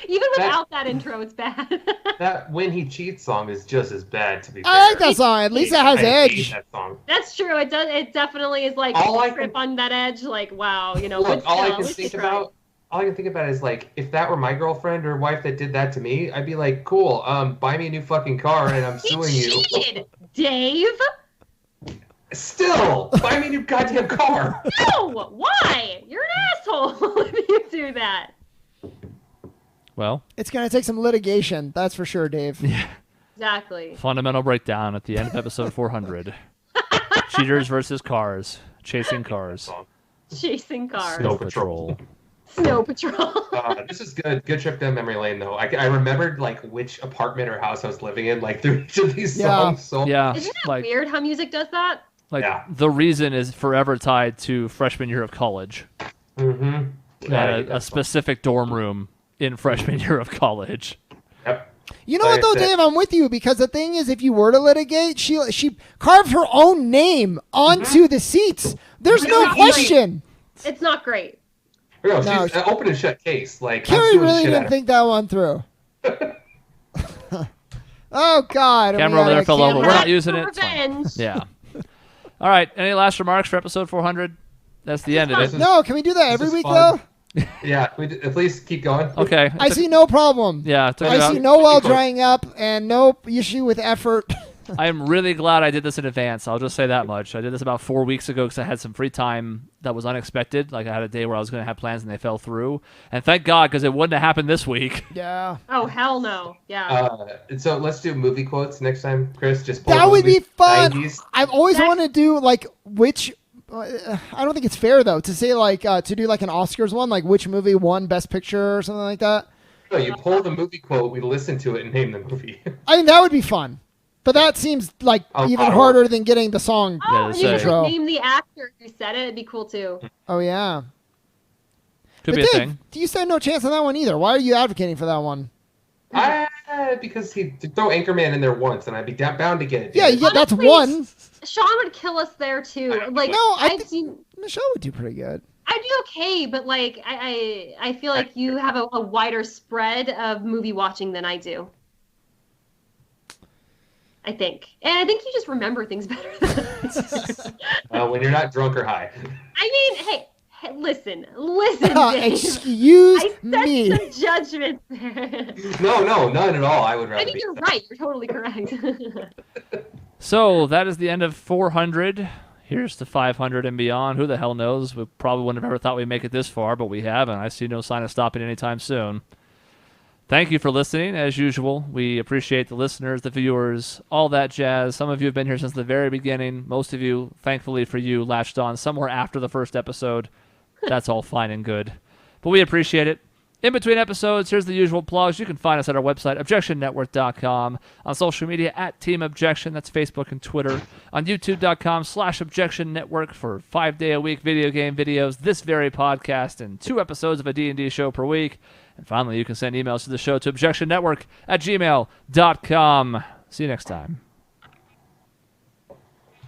Even without that intro, it's bad. That When He Cheats song is just as bad, to be fair. I like that song. At least it has I hate edge. that song. That's true. It does. It definitely is like trip on that edge. Like wow, you know. Look, but all I still, can at least think you tried. about. All I can think about is like, if that were my girlfriend or wife that did that to me, I'd be like, cool, buy me a new fucking car and I'm suing you. Cheated, Dave. Still, buy me a new goddamn car. No, why? You're an asshole if you do that. Well, It's going to take some litigation. That's for sure, Dave. Exactly. fundamental breakdown at the end of episode 400. Cheaters versus cars. Chasing cars. Chasing cars. Snow Patrol. Snow Patrol. This is good. Good trip down memory lane, though. I remembered like which apartment or house I was living in, like through each of these songs. So Yeah. Isn't that like, weird how music does that? Like Yeah. the reason is forever tied to freshman year of college. Mm-hmm. A specific dorm room in freshman year of college. Yep. You know what, though, Dave? I'm with you, because the thing is, if you were to litigate, she carved her own name onto the seats. There's no question. It's not great. No, No, she's an open and shut case. Like, I'm Carrie suing the really shit out didn't of think that one through. Oh, God. Camera over there fell over. We're not using it. For It's fine. revenge. Yeah. All right. Any last remarks for episode 400? That's the end of it. No, can we do that every is week, fun. though? Yeah, please keep going. Okay. I see no problem. Yeah. It took I about- see no well drying up and no issue with effort. I am really glad I did this in advance. I'll just say that much. I did this about 4 weeks ago because I had some free time that was unexpected. Like I had a day where I was going to have plans and they fell through. And thank God, because it wouldn't have happened this week. Yeah. Oh hell no. Yeah. So let's do movie quotes next time, Chris. Just pull That would be movies, fun. 90s. I've always wanted to do, like, which... I don't think it's fair, though, to say, like, to do, like, an Oscars one, like, which movie won Best Picture or something like that. No, you pull the movie quote, we listen to it, and name the movie. I mean, that would be fun. But that seems, like, even Oh. harder than getting the song. Yeah, oh, to you could say. Intro. name the actor who said it. It'd be cool too. Oh, yeah. Could But be a Dave, thing. you stand no chance on that one either. Why are you advocating for that one? Because he throw Anchorman in there once, and I'd be bound to get it. Yeah, dude. yeah, that's Honestly, one. Sean would kill us there too. Like No, I've seen. Michelle would do pretty good. I do okay, but like I feel like you have a wider spread of movie watching than I do. I think, and I think you just remember things better than I do. When you're not drunk or high. I mean, hey, listen, Dave. Excuse I me. set some judgment there. No, none at all. I would rather I think be. you're right. You're totally correct. So that is the end of 400. Here's to 500 and beyond. Who the hell knows? We probably wouldn't have ever thought we'd make it this far, but we have, and I see no sign of stopping anytime soon. Thank you for listening. As usual, we appreciate the listeners, the viewers, all that jazz. Some of you have been here since the very beginning. Most of you, thankfully for you, latched on somewhere after the first episode. That's all fine and good. But we appreciate it. In between episodes, here's the usual plugs. You can find us at our website, objectionnetwork.com, on social media at Team Objection, that's Facebook and Twitter, on youtube.com/Objection Network for 5-day-a-week video game videos, this very podcast, and 2 episodes of a D&D show per week. And finally, you can send emails to the show to objectionnetwork@gmail.com. See you next time.